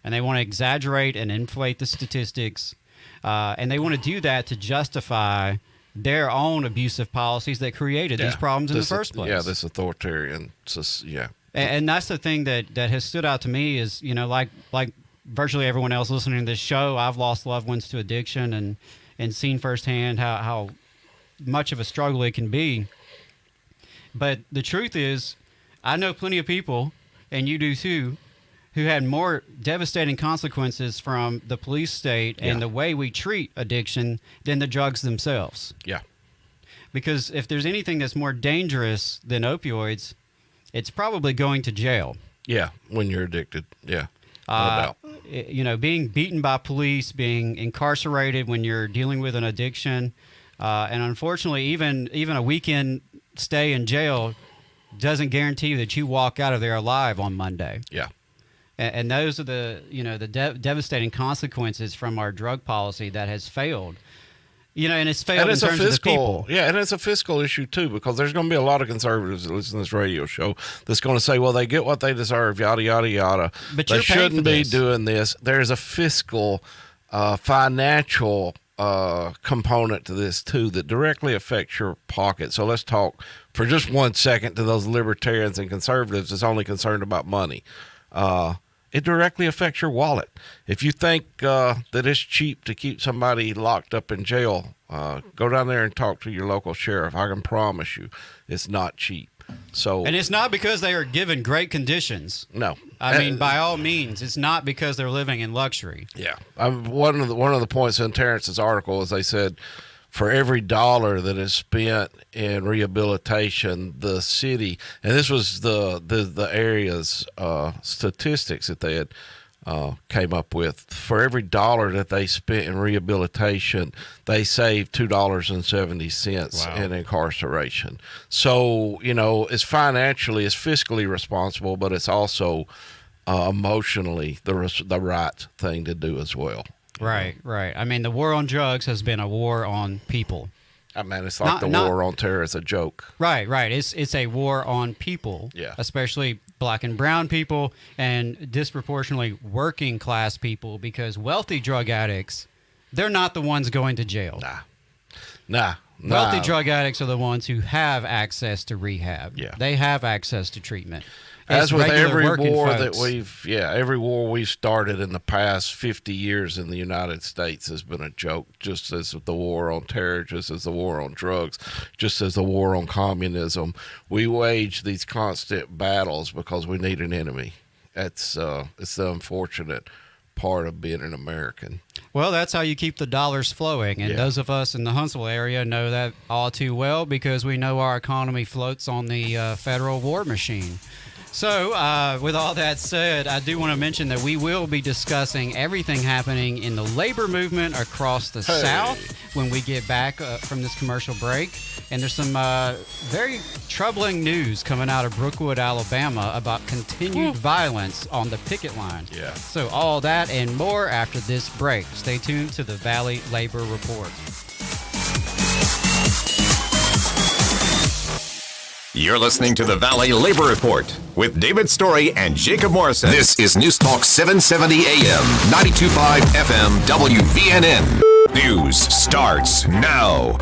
And they want to exaggerate and inflate the statistics. And they want to do that to justify their own abusive policies that created these problems in the first place. Yeah, this authoritarian, yeah. And that's the thing that has stood out to me is, like virtually everyone else listening to this show, I've lost loved ones to addiction and seen firsthand how much of a struggle it can be. But the truth is, I know plenty of people, and you do too, who had more devastating consequences from the police state and the way we treat addiction than the drugs themselves. Yeah. Because if there's anything that's more dangerous than opioids, it's probably going to jail. Yeah, when you're addicted. Yeah, no doubt. Being beaten by police, being incarcerated when you're dealing with an addiction, and unfortunately, even a weekend stay in jail doesn't guarantee that you walk out of there alive on Monday. Yeah. And those are the devastating consequences from our drug policy that has failed. And it's failed in terms of the people. Yeah, and it's a fiscal issue too, because there's going to be a lot of conservatives that listen to this radio show that's going to say, well, they get what they deserve, yada, yada, yada. But they you're paying shouldn't for be this. doing this. There's a fiscal, financial component to this too that directly affects your pocket. So let's talk for just 1 second to those libertarians and conservatives that's only concerned about money. It directly affects your wallet. If you think that it's cheap to keep somebody locked up in jail, go down there and talk to your local sheriff. I can promise you it's not cheap. And it's not because they are given great conditions. No. I mean, by all means, it's not because they're living in luxury. Yeah. One of the points in Terrence's article is they said for every dollar that is spent in rehabilitation, the city, and this was the area's statistics that they had came up with. For every dollar that they spent in rehabilitation, they saved $2.70 in incarceration. So, it's fiscally responsible, but it's also emotionally the right thing to do as well. Right. I mean, the war on drugs has been a war on people. I mean, it's like the war on terror is a joke. Right. It's a war on people, especially black and brown people, and disproportionately working class people, because wealthy drug addicts, they're not the ones going to jail. Nah. Wealthy drug addicts are the ones who have access to rehab. Yeah. They have access to treatment. As with every war folks. every war we've started in the past 50 years in the United States has been a joke, just as the war on terror, just as the war on drugs, just as the war on communism. We wage these constant battles because we need an enemy. It's the unfortunate part of being an American. Well, that's how you keep the dollars flowing, and those of us in the Huntsville area know that all too well, because we know our economy floats on the federal war machine. So, with all that said, I do want to mention that we will be discussing everything happening in the labor movement across the South when we get back from this commercial break. And there's some very troubling news coming out of Brookwood, Alabama about continued violence on the picket line. Yeah. So all that and more after this break. Stay tuned to the Valley Labor Report. You're listening to the Valley Labor Report with David Story and Jacob Morrison. This is News Talk 770 AM, 92.5 FM, WVNN. News starts now.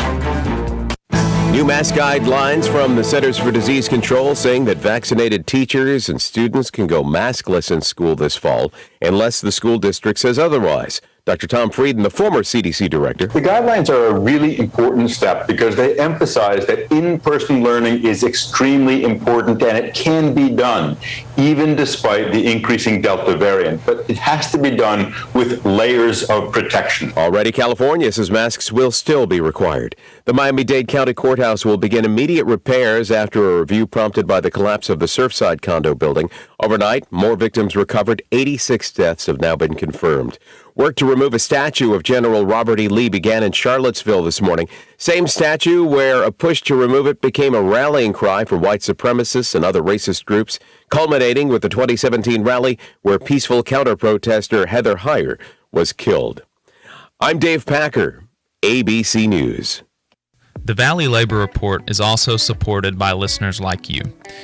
New mask guidelines from the Centers for Disease Control saying that vaccinated teachers and students can go maskless in school this fall unless the school district says otherwise. Dr. Tom Frieden, the former CDC director. The guidelines are a really important step because they emphasize that in-person learning is extremely important and it can be done, even despite the increasing Delta variant. But it has to be done with layers of protection. Already, California says masks will still be required. The Miami-Dade County Courthouse will begin immediate repairs after a review prompted by the collapse of the Surfside condo building. Overnight, more victims recovered. 86 deaths have now been confirmed. Work to remove a statue of General Robert E. Lee began in Charlottesville this morning. Same statue where a push to remove it became a rallying cry for white supremacists and other racist groups, culminating with the 2017 rally where peaceful counter-protester Heather Heyer was killed. I'm Dave Packer. ABC News. The Valley Labor Report is also supported by listeners like you.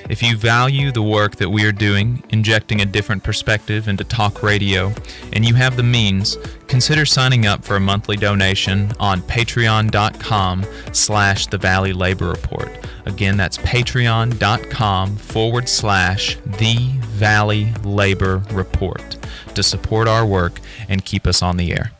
If you value the work that we are doing, injecting a different perspective into talk radio, and you have the means, consider signing up for a monthly donation on patreon.com/The Valley Labor Report. Again, that's patreon.com/The Valley Labor Report to support our work and keep us on the air.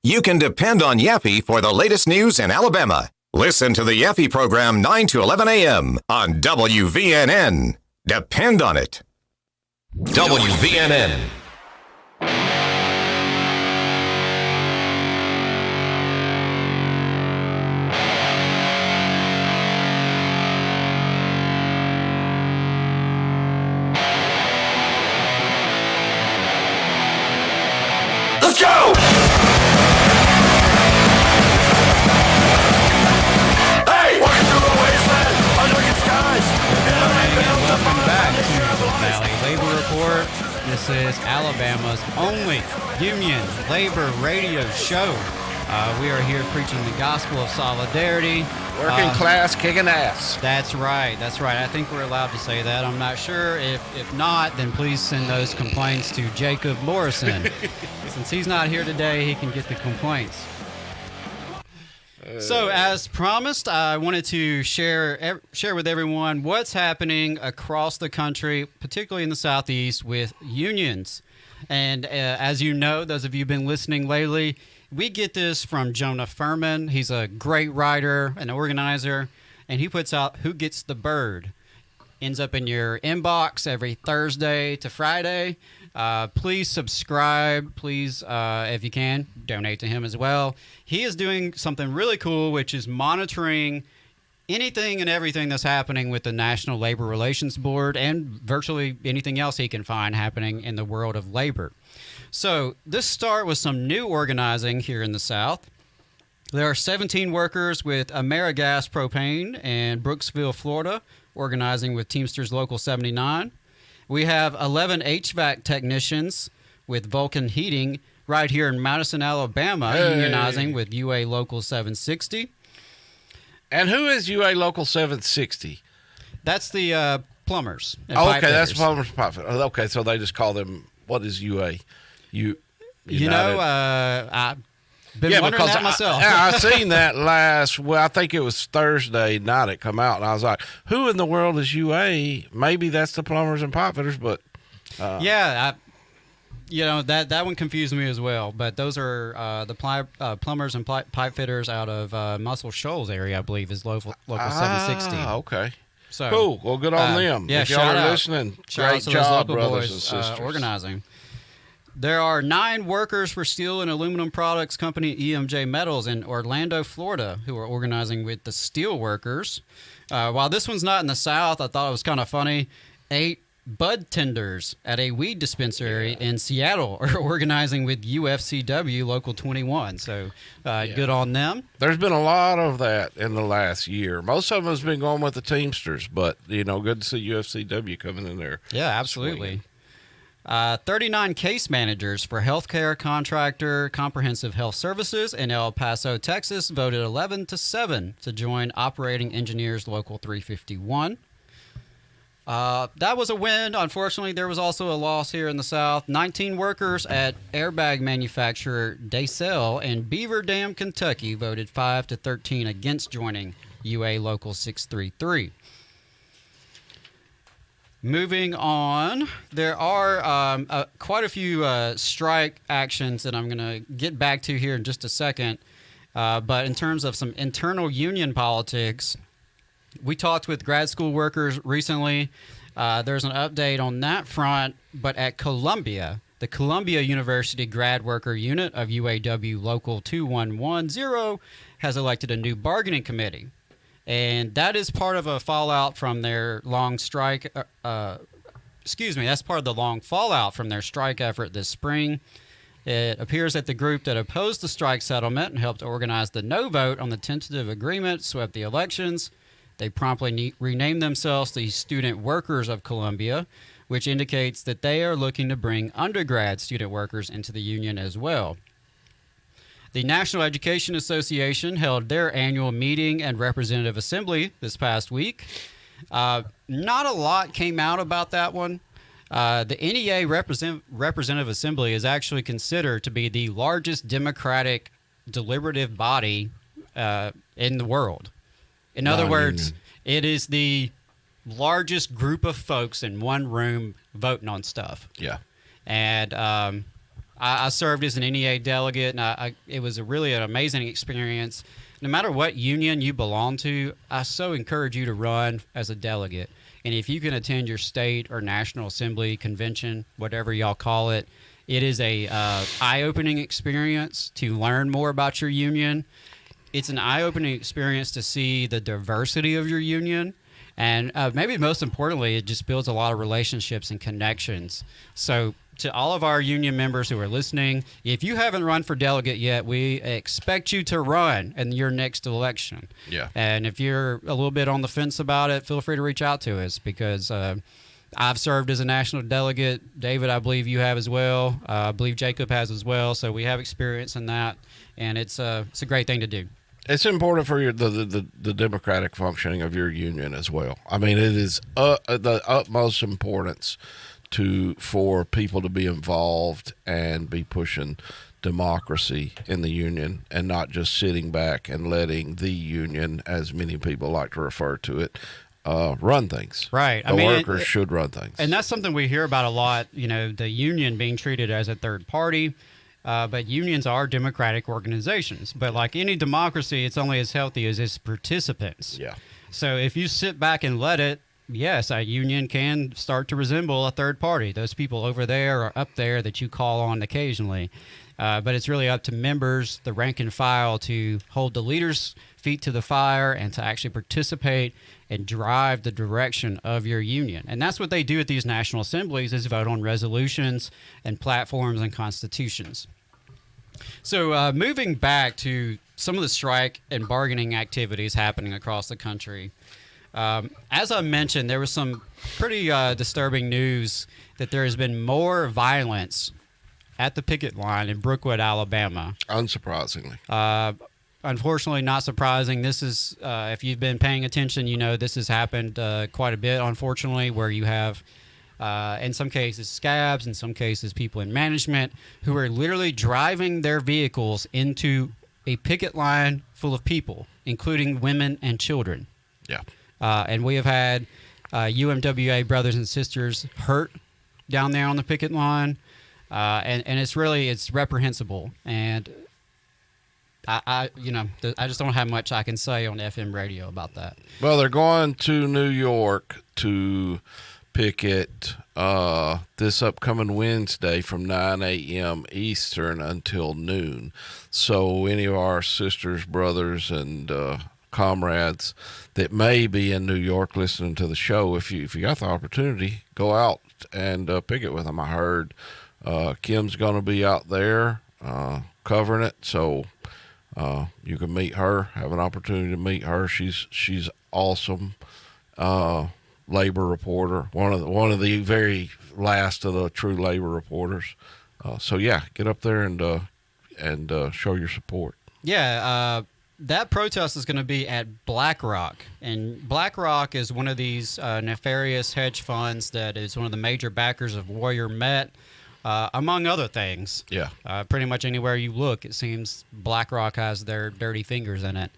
You can depend on Yaffe for the latest news in Alabama. Listen to the Yaffe program 9 to 11 a.m. on WVNN. Depend on it. WVNN. Let's go! Hey! Walking through a wasteland, unlooking skies. Welcome back to the Valley Labor Report. This is Alabama's only union labor radio show. We are here preaching the gospel of solidarity. Working class kicking ass. That's right. That's right. I think we're allowed to say that. I'm not sure. If not, then please send those complaints to Jacob Morrison. Since he's not here today, he can get the complaints. So, as promised, I wanted to share with everyone what's happening across the country, particularly in the Southeast, with unions. And as you know, those of you who've been listening lately, we get this from Jonah Furman. He's a great writer, an organizer, and he puts out Who Gets the Bird. Ends up in your inbox every Thursday to Friday. Please subscribe. Please, if you can, donate to him as well. He is doing something really cool, which is monitoring anything and everything that's happening with the National Labor Relations Board and virtually anything else he can find happening in the world of labor. So this start with some new organizing here in the South. There are 17 workers with AmeriGas Propane in Brooksville, Florida, organizing with Teamsters Local 79. We have 11 HVAC technicians with Vulcan Heating right here in Madison, Alabama, unionizing with UA Local 760. And who is UA Local 760? That's the plumbers. And Oh, pipe okay, that's fitters. plumbers. Pipe fitters. Okay, so they just call them. What is UA? You know, I've been wondering because that myself. I seen that I think it was Thursday night it come out, and I was like, who in the world is UA? Maybe that's the plumbers and pipe fitters, but... that one confused me as well. But those are the plumbers and pipe fitters out of Muscle Shoals area, I believe, is local 760. Okay. So cool. Well, good on them. Yeah, if y'all are listening, great job, brothers and sisters. Organizing. There are 9 workers for steel and aluminum products company EMJ Metals in Orlando, Florida, who are organizing with the steel workers. While this one's not in the South, I thought it was kind of funny. 8 bud tenders at a weed dispensary in Seattle are organizing with UFCW Local 21. So good on them. There's been a lot of that in the last year. Most of them has been going with the Teamsters, but, good to see UFCW coming in there. Yeah, absolutely. 39 case managers for healthcare contractor Comprehensive Health Services in El Paso, Texas, voted 11-7 to join Operating Engineers Local 351. That was a win. Unfortunately, there was also a loss here in the South. 19 workers at airbag manufacturer Dacell in Beaver Dam, Kentucky, voted 5-13 against joining UA Local 633. Moving on, there are quite a few strike actions that I'm going to get back to here in just a second. But in terms of some internal union politics, we talked with grad school workers recently. There's an update on that front, but at Columbia, the Columbia University Grad Worker Unit of UAW Local 2110 has elected a new bargaining committee. And that is part of a fallout from their long strike. That's part of the long fallout from their strike effort this spring. It appears that the group that opposed the strike settlement and helped organize the no vote on the tentative agreement swept the elections. They promptly renamed themselves the Student Workers of Columbia, which indicates that they are looking to bring undergrad student workers into the union as well. The National Education Association held their annual meeting and representative assembly this past week. Not a lot came out about that one. The NEA representative assembly is actually considered to be the largest democratic deliberative body in the world. In other words, it is the largest group of folks in one room voting on stuff. Yeah. And I served as an NEA delegate, and it was really an amazing experience. No matter what union you belong to, I so encourage you to run as a delegate. And if you can attend your state or national assembly convention, whatever y'all call it, it is a eye-opening experience to learn more about your union. It's an eye-opening experience to see the diversity of your union. And maybe most importantly, it just builds a lot of relationships and connections. So to all of our union members who are listening, if you haven't run for delegate yet, we expect you to run in your next election. Yeah. And if you're a little bit on the fence about it, feel free to reach out to us because I've served as a national delegate. David, I believe you have as well. I believe Jacob has as well. So we have experience in that, and it's a great thing to do. It's important for the democratic functioning of your union as well. I mean, it is the utmost importance for people to be involved and be pushing democracy in the union and not just sitting back and letting the union, as many people like to refer to it, run things. Right. The workers should run things. And that's something we hear about a lot, the union being treated as a third party. But unions are democratic organizations. But like any democracy, it's only as healthy as its participants. Yeah. So if you sit back and let it, yes, a union can start to resemble a third party. Those people over there or up there that you call on occasionally. But it's really up to members, the rank and file, to hold the leaders' feet to the fire and to actually participate and drive the direction of your union. And that's what they do at these national assemblies, is vote on resolutions and platforms and constitutions. So moving back to some of the strike and bargaining activities happening across the country, as I mentioned, there was some pretty disturbing news that there has been more violence at the picket line in Brookwood, Alabama. Unsurprisingly. Unfortunately, not surprising. This is, if you've been paying attention, this has happened quite a bit, unfortunately, where you have, in some cases, scabs, in some cases, people in management who are literally driving their vehicles into a picket line full of people, including women and children. Yeah. And we have had UMWA brothers and sisters hurt down there on the picket line. And it's reprehensible. And I just don't have much I can say on FM radio about that. Well, they're going to New York to picket this upcoming Wednesday from 9 a.m. Eastern until noon. So any of our sisters, brothers, and comrades that may be in New York listening to the show, if you got the opportunity, go out and picket with them. I heard Kim's going to be out there covering it, so you can meet her, have an opportunity to meet her. She's awesome. Labor reporter, one of the very last of the true labor reporters. So yeah, get up there and show your support. Yeah, that protest is going to be at BlackRock, and BlackRock is one of these nefarious hedge funds that is one of the major backers of Warrior Met, among other things. Yeah. Pretty much anywhere you look, it seems BlackRock has their dirty fingers in it.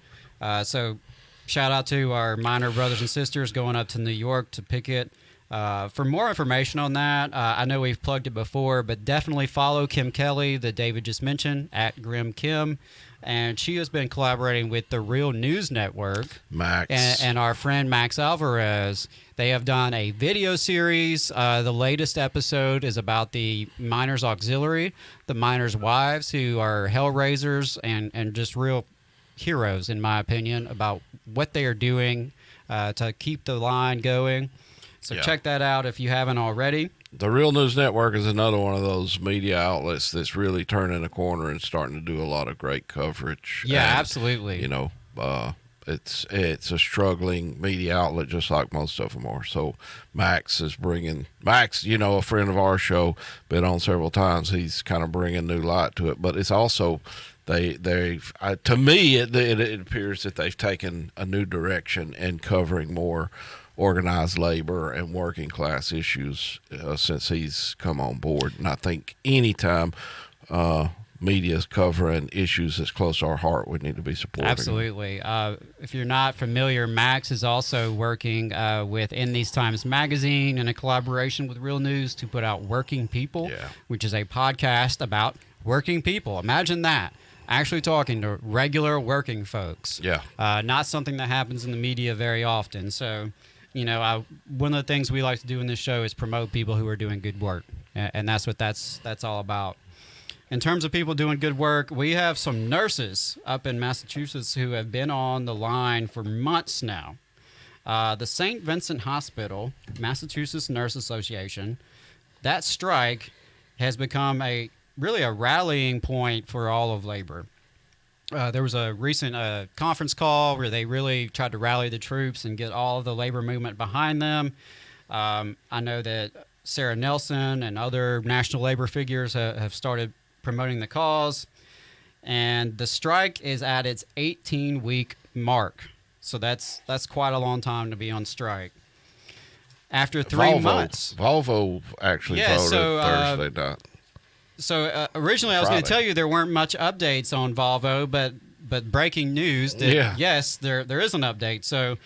So shout out to our miner brothers and sisters going up to New York to picket. For more information on that, I know we've plugged it before, but definitely follow Kim Kelly, that David just mentioned, at Grim Kim. And she has been collaborating with the Real News Network. Max. And our friend Max Alvarez. They have done a video series. The latest episode is about the Miners Auxiliary, the miners' wives, who are hellraisers and just real heroes, in my opinion, about what they are doing to keep the line going. So check that out if you haven't already. The Real News Network is another one of those media outlets that's really turning a corner and starting to do a lot of great coverage. Yeah, and, absolutely. It's a struggling media outlet, just like most of them are. So Max, a friend of our show, been on several times. He's kind of bringing new light to it, but it's also to me, it appears that they've taken a new direction in covering more organized labor and working class issues since he's come on board. And I think anytime media is covering issues that's close to our heart, we need to be supporting. Absolutely. If you're not familiar, Max is also working with In These Times magazine in a collaboration with Real News to put out Working People, which is a podcast about working people. Imagine that. Actually talking to regular working folks. Yeah. Not something that happens in the media very often. So, one of the things we like to do in this show is promote people who are doing good work. And that's what that's all about. In terms of people doing good work, we have some nurses up in Massachusetts who have been on the line for months now. The St. Vincent Hospital, Massachusetts Nurse Association, that strike has become really a rallying point for all of labor. There was a recent conference call where they really tried to rally the troops and get all of the labor movement behind them. I know that Sarah Nelson and other national labor figures have started promoting the cause, and the strike is at its 18-week mark. So that's quite a long time to be on strike. After 3 months, Volvo actually voted Thursday night. So originally I was going to tell you there weren't much updates on Volvo, but breaking news that yes, there is an update. So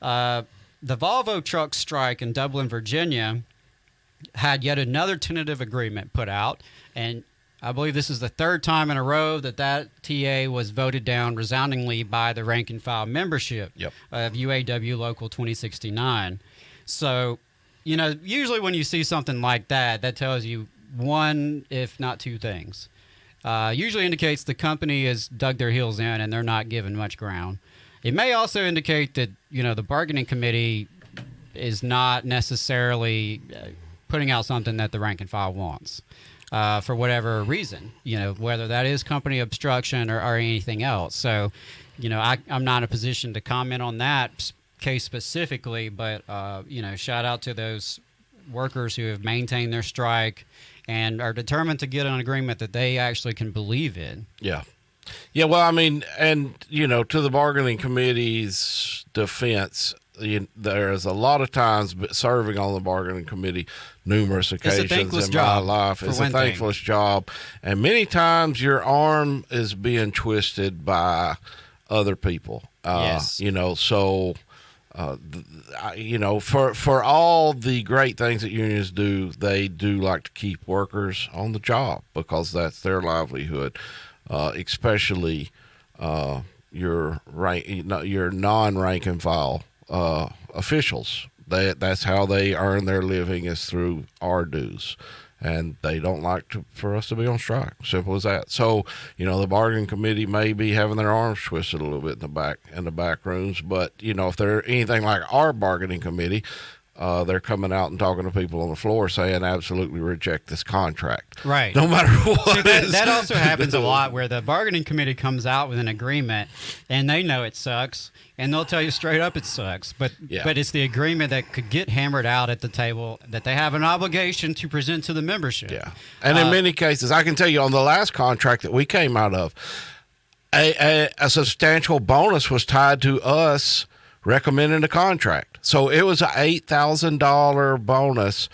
the Volvo truck strike in Dublin, Virginia, had yet another tentative agreement put out, and I believe this is the third time in a row that TA was voted down resoundingly by the rank and file membership of UAW Local 2069. So, usually when you see something like that, that tells you one, if not two things. Usually indicates the company has dug their heels in and they're not giving much ground. It may also indicate that, the bargaining committee is not necessarily putting out something that the rank and file wants. For whatever reason, whether that is company obstruction or anything else. So, I'm not in a position to comment on that case specifically, but, shout out to those workers who have maintained their strike and are determined to get an agreement that they actually can believe in. Yeah. Yeah, well, I mean, and, to the bargaining committee's defense, there's a lot of times serving on the bargaining committee numerous occasions in my life. It's a thankless job. And many times your arm is being twisted by other people. Yes. So, for all the great things that unions do, they do like to keep workers on the job because that's their livelihood, especially your non-rank and file officials. That's how they earn their living, is through our dues, and they don't like for us to be on strike. Simple as that. So, the bargaining committee may be having their arms twisted a little bit in the back rooms, but if they're anything like our bargaining committee, they're coming out and talking to people on the floor saying absolutely reject this contract. Right. No matter what. See, that also happens a lot where the bargaining committee comes out with an agreement and they know it sucks and they'll tell you straight up it sucks. But it's the agreement that could get hammered out at the table that they have an obligation to present to the membership. Yeah. And in many cases, I can tell you on the last contract that we came out of, a substantial bonus was tied to us recommending the contract. So it was an $8,000 bonus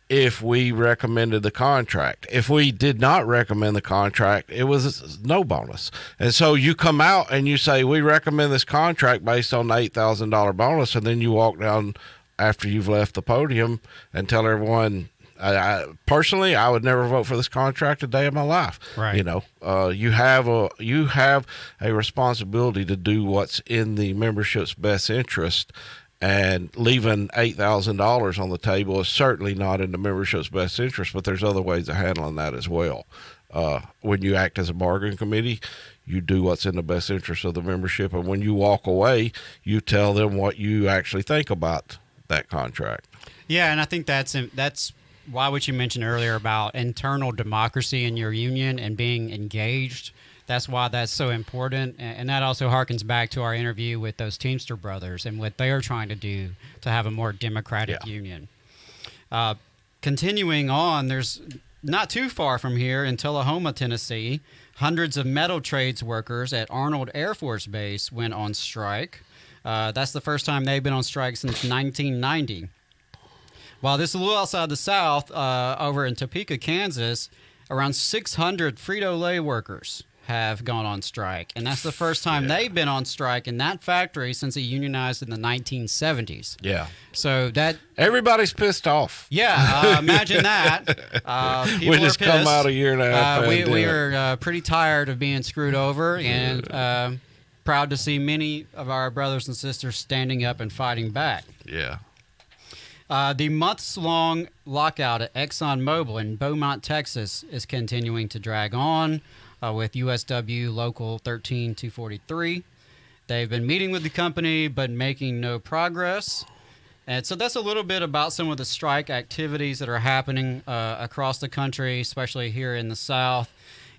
if we recommended the contract. If we did not recommend the contract, it was no bonus. And so you come out and you say, we recommend this contract based on the $8,000 bonus, and then you walk down after you've left the podium and tell everyone, personally, I would never vote for this contract a day of my life. Right. You have a responsibility to do what's in the membership's best interest, and leaving $8,000 on the table is certainly not in the membership's best interest, but there's other ways of handling that as well. When you act as a bargaining committee, you do what's in the best interest of the membership, and when you walk away, you tell them what you actually think about that contract. Yeah, and I think that's why what you mentioned earlier about internal democracy in your union and being engaged. That's why that's so important. And that also harkens back to our interview with those Teamster brothers and what they are trying to do to have a more democratic union. Continuing on, there's not too far from here in Tullahoma, Tennessee, hundreds of metal trades workers at Arnold Air Force Base went on strike. That's the first time they've been on strike since 1990. While this is a little outside the South, over in Topeka, Kansas, around 600 Frito-Lay workers have gone on strike. And that's the first time they've been on strike in that factory since it unionized in the 1970s. Yeah. So that... Everybody's pissed off. Yeah, imagine that. People We just are come pissed. out a year and a half. We are pretty tired of being screwed over and proud to see many of our brothers and sisters standing up and fighting back. Yeah. The months-long lockout at ExxonMobil in Beaumont, Texas is continuing to drag on with USW Local 13243. They've been meeting with the company but making no progress. And so that's a little bit about some of the strike activities that are happening across the country, especially here in the South.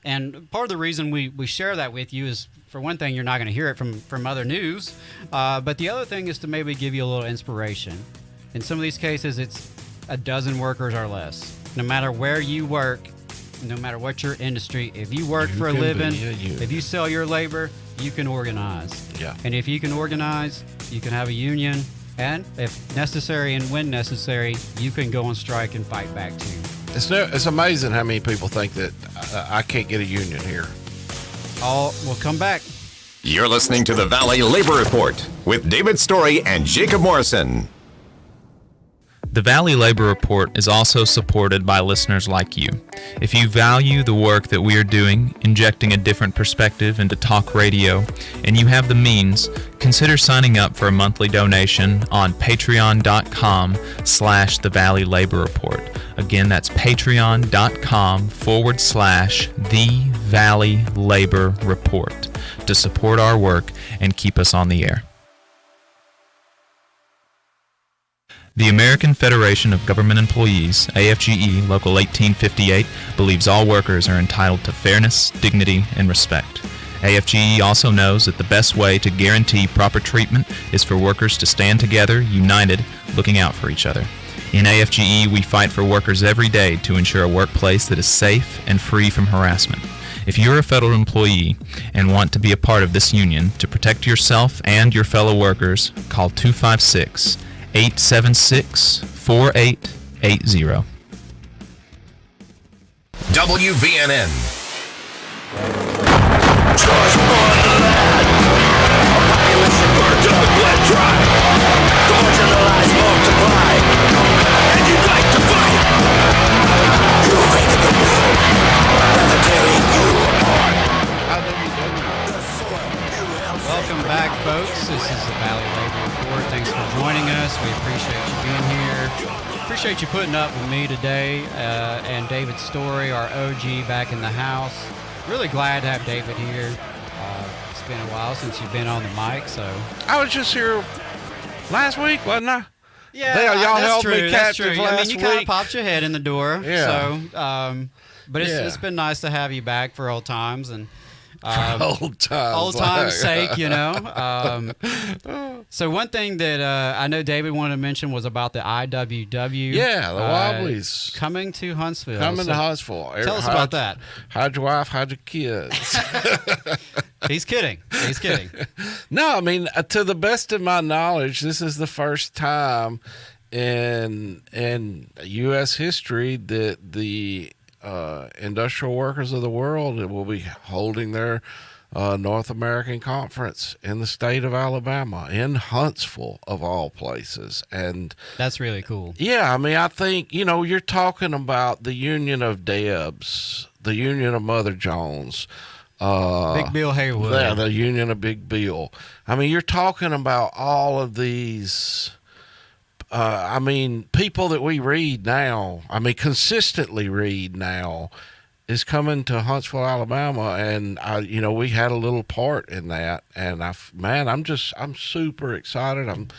And part of the reason we share that with you is, for one thing, you're not going to hear it from other news. But the other thing is to maybe give you a little inspiration. In some of these cases, it's a dozen workers or less. No matter where you work, no matter what your industry, if you work for a living, if you sell your labor, you can organize. Yeah. And if you can organize, you can have a union. And if necessary and when necessary, you can go on strike and fight back too. It's amazing how many people think that I can't get a union here. We'll come back. You're listening to the Valley Labor Report with David Story and Jacob Morrison. The Valley Labor Report is also supported by listeners like you. If you value the work that we are doing, injecting a different perspective into talk radio, and you have the means, consider signing up for a monthly donation on patreon.com/The Valley Labor Report. Again, that's patreon.com/The Valley Labor Report to support our work and keep us on the air. The American Federation of Government Employees, AFGE Local 1858, believes all workers are entitled to fairness, dignity, and respect. AFGE also knows that the best way to guarantee proper treatment is for workers to stand together, united, looking out for each other. In AFGE, we fight for workers every day to ensure a workplace that is safe and free from harassment. If you're a federal employee and want to be a part of this union to protect yourself and your fellow workers, call 256-876-4880. WVNN. Welcome back, folks. This is the Valley Labor Report. Thanks for joining us. We appreciate you being here. Appreciate you putting up with me today and David Story, our OG, back in the house. Really glad to have David here. It's been a while since you've been on the mic, so. I was just here last week, wasn't I? Yeah, y'all that's held true. me That's captive true. last I mean, you kind of week. popped your head in the door. Yeah. So, but it's been nice to have you back for old times and. Old time's sake, you know. So one thing that I know David wanted to mention was about the IWW. Yeah, the Wobblies. Coming to Huntsville. Coming to Huntsville. Tell us about that. How'd your wife, how'd your kids? He's kidding. He's kidding. No, I mean, to the best of my knowledge, this is the first time in U.S. history that the industrial workers of the world will be holding their North American Conference in the state of Alabama, in Huntsville, of all places. And that's really cool. Yeah, I mean, I think, you know, you're talking about the Union of Debs, the Union of Mother Jones, Big Bill Haywood. Yeah, the Union of Big Bill. I mean, you're talking about all of these I mean, people that we read now, I mean, consistently read now, is coming to Huntsville, Alabama, and you know, we had a little part in that, and I'm super excited. I'm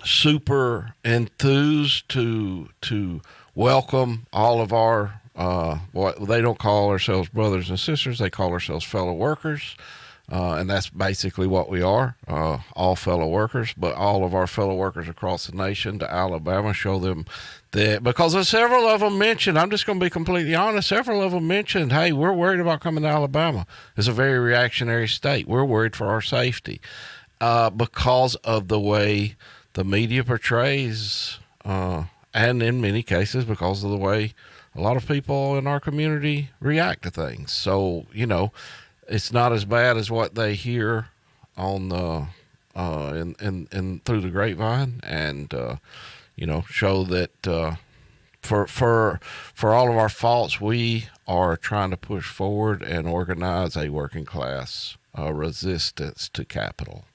super enthused to welcome all of our what they don't call ourselves brothers and sisters, they call ourselves fellow workers. And that's basically what we are, all fellow workers, but all of our fellow workers across the nation to Alabama, show them that, because there's several of them mentioned, I'm just going to be completely honest, several of them mentioned, hey, we're worried about coming to Alabama. It's a very reactionary state. We're worried for our safety because of the way the media portrays, and in many cases because of the way a lot of people in our community react to things. So, it's not as bad as what they hear on the in through the grapevine, and show that for all of our faults, we are trying to push forward and organize a working class resistance to capital.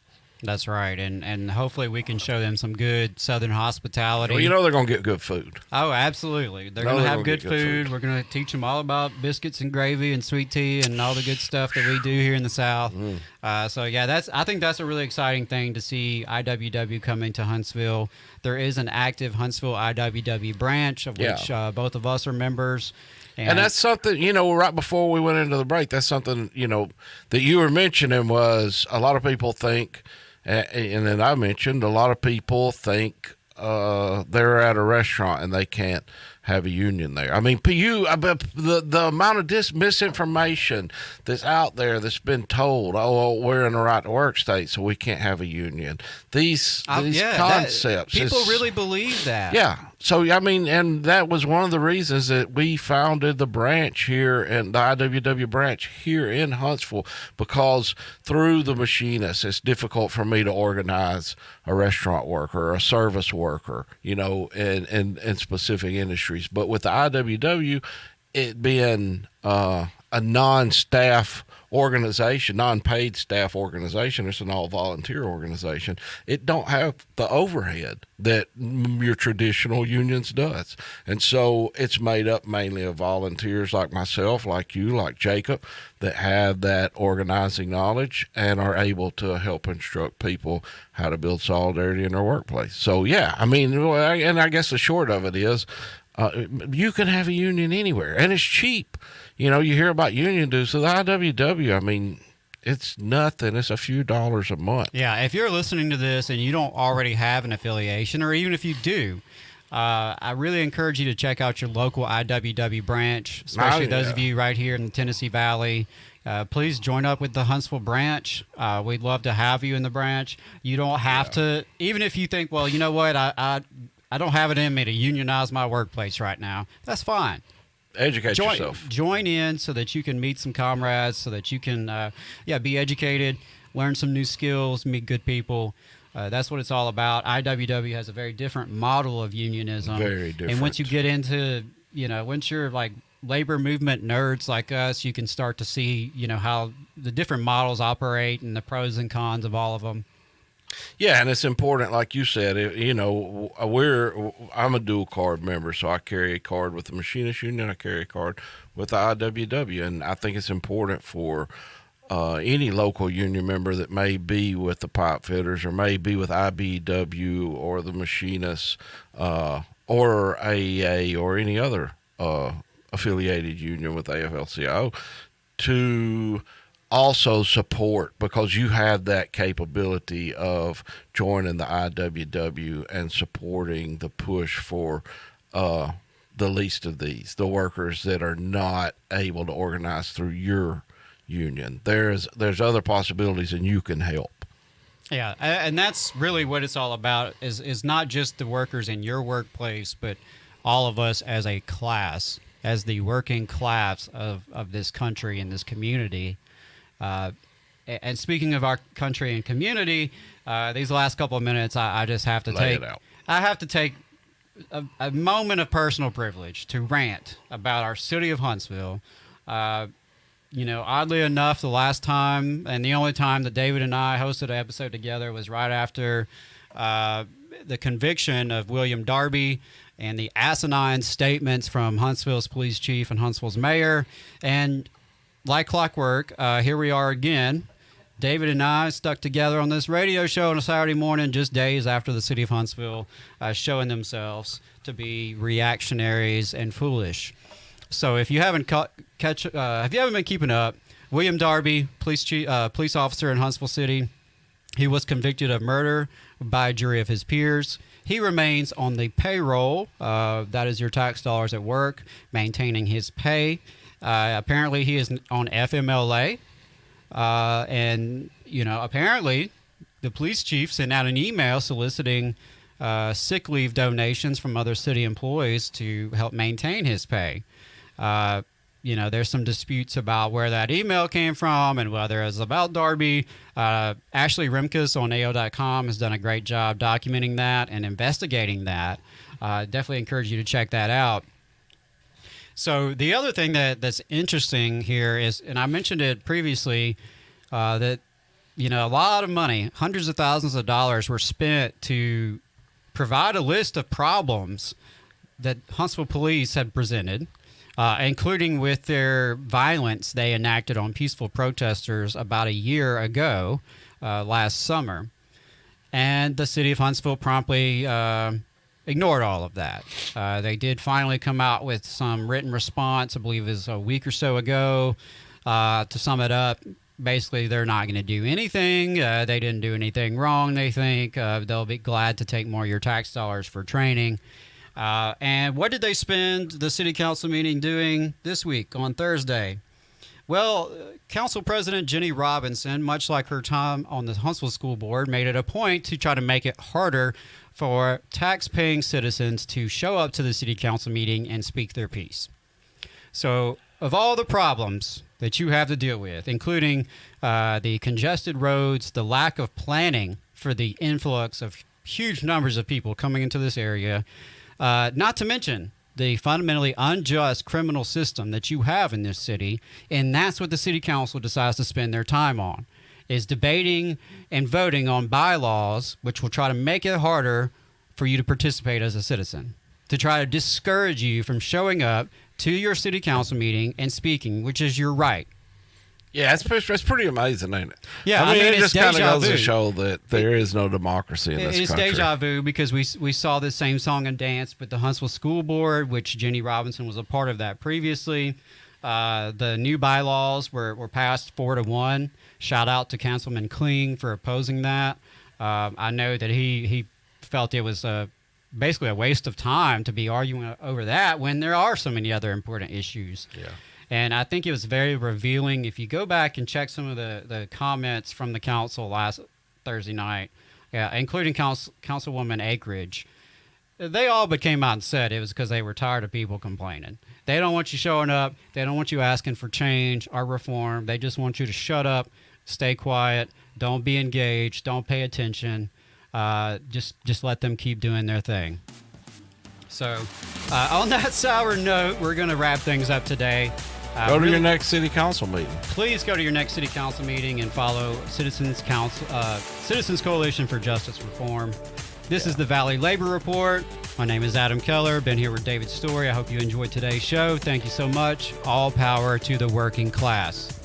That's right, and hopefully we can show them some good Southern hospitality. Well, they're going to get good food. Oh, absolutely. They're going to have good food. We're going to teach them all about biscuits and gravy and sweet tea and all the good stuff that we do here in the South. So, yeah, I think that's a really exciting thing to see IWW coming to Huntsville. There is an active Huntsville IWW branch of which both of us are members. And that's something, right before we went into the break, that's something, that you were mentioning was a lot of people think, and then I mentioned, a lot of people think they're at a restaurant and they can't have a union there. I mean, the amount of misinformation that's out there that's been told, we're in the right to work state, so we can't have a union. These concepts. People really believe that. Yeah. So, and that was one of the reasons that we founded the branch here, and the IWW branch here in Huntsville, because through the machinists, it's difficult for me to organize a restaurant worker or a service worker, in specific industries. But with the IWW, it being a non-staff organization, non-paid staff organization, it's an all-volunteer organization, it don't have the overhead that your traditional unions does. And so it's made up mainly of volunteers like myself, like you, like Jacob, that have that organizing knowledge and are able to help instruct people how to build solidarity in their workplace. So, yeah, and I guess the short of it is, you can have a union anywhere, and it's cheap. You hear about union dues. So the IWW, it's nothing. It's a few dollars a month. Yeah, if you're listening to this and you don't already have an affiliation, or even if you do, I really encourage you to check out your local IWW branch, especially those of you right here in the Tennessee Valley. Please join up with the Huntsville branch. We'd love to have you in the branch. You don't have to, even if you think, well, you know what, I don't have it in me to unionize my workplace right now. That's fine. Educate yourself. Join in so that you can meet some comrades, so that you can, be educated, learn some new skills, meet good people. That's what it's all about. IWW has a very different model of unionism. Very different. And once you get into, once you're like labor movement nerds like us, you can start to see, how the different models operate and the pros and cons of all of them. Yeah, and it's important, like you said, I'm a dual card member, so I carry a card with the Machinist Union, I carry a card with the IWW, and I think it's important for any local union member that may be with the pipe fitters or may be with IBEW or the Machinists or AEA or any other affiliated union with AFL-CIO to also support, because you have that capability of joining the IWW and supporting the push for the least of these, the workers that are not able to organize through your union. There's other possibilities, and you can help. Yeah, and that's really what it's all about, is not just the workers in your workplace, but all of us as a class, as the working class of this country and this community. And speaking of our country and community, these last couple of minutes, I just have to take a moment of personal privilege to rant about our city of Huntsville. Oddly enough, the last time and the only time that David and I hosted an episode together was right after the conviction of William Darby and the asinine statements from Huntsville's police chief and Huntsville's mayor. And like clockwork, here we are again. David and I stuck together on this radio show on a Saturday morning, just days after the city of Huntsville showing themselves to be reactionaries and foolish. So if you haven't been keeping up, William Darby, police officer in Huntsville City. He was convicted of murder by a jury of his peers. He remains on the payroll. That is your tax dollars at work, maintaining his pay. Apparently, he is on FMLA. And, apparently the police chief sent out an email soliciting sick leave donations from other city employees to help maintain his pay. There's some disputes about where that email came from and whether it's about Darby. Ashley Remkus on AO.com has done a great job documenting that and investigating that. Definitely encourage you to check that out. So the other thing that's interesting here is, and I mentioned it previously, that, a lot of money, hundreds of thousands of dollars were spent to provide a list of problems that Huntsville police had presented, including with their violence they enacted on peaceful protesters about a year ago, last summer. And the city of Huntsville promptly ignored all of that. They did finally come out with some written response, I believe it was a week or so ago. To sum it up, basically they're not going to do anything. They didn't do anything wrong, they think. They'll be glad to take more of your tax dollars for training. And what did they spend the city council meeting doing this week on Thursday? Well, Council President Jenny Robinson, much like her time on the Huntsville School Board, made it a point to try to make it harder for tax-paying citizens to show up to the city council meeting and speak their piece. So, of all the problems that you have to deal with, including the congested roads, the lack of planning for the influx of huge numbers of people coming into this area, not to mention the fundamentally unjust criminal system that you have in this city, and that's what the city council decides to spend their time on, is debating and voting on bylaws which will try to make it harder for you to participate as a citizen, to try to discourage you from showing up to your city council meeting and speaking, which is your right. Yeah, it's pretty amazing, ain't it? Yeah, I mean it just kind of goes vu. to show that there is no democracy in this country. It's deja vu because we saw this same song and dance with the Huntsville School Board, which Jenny Robinson was a part of that previously. The new bylaws were passed 4-1. Shout out to Councilman Kling for opposing that. I know that he felt it was basically a waste of time to be arguing over that when there are so many other important issues. Yeah. And I think it was very revealing. If you go back and check some of the comments from the council last Thursday night, including Councilwoman Akridge, they all but came out and said it was because they were tired of people complaining. They don't want you showing up. They don't want you asking for change or reform. They just want you to shut up, stay quiet, don't be engaged, don't pay attention. Just let them keep doing their thing. So on that sour note, we're going to wrap things up today. Go to your next city council meeting. Please go to your next city council meeting and follow Citizens Coalition for Justice Reform. This is the Valley Labor Report. My name is Adam Keller. Been here with David Story. I hope you enjoyed today's show. Thank you so much. All power to the working class.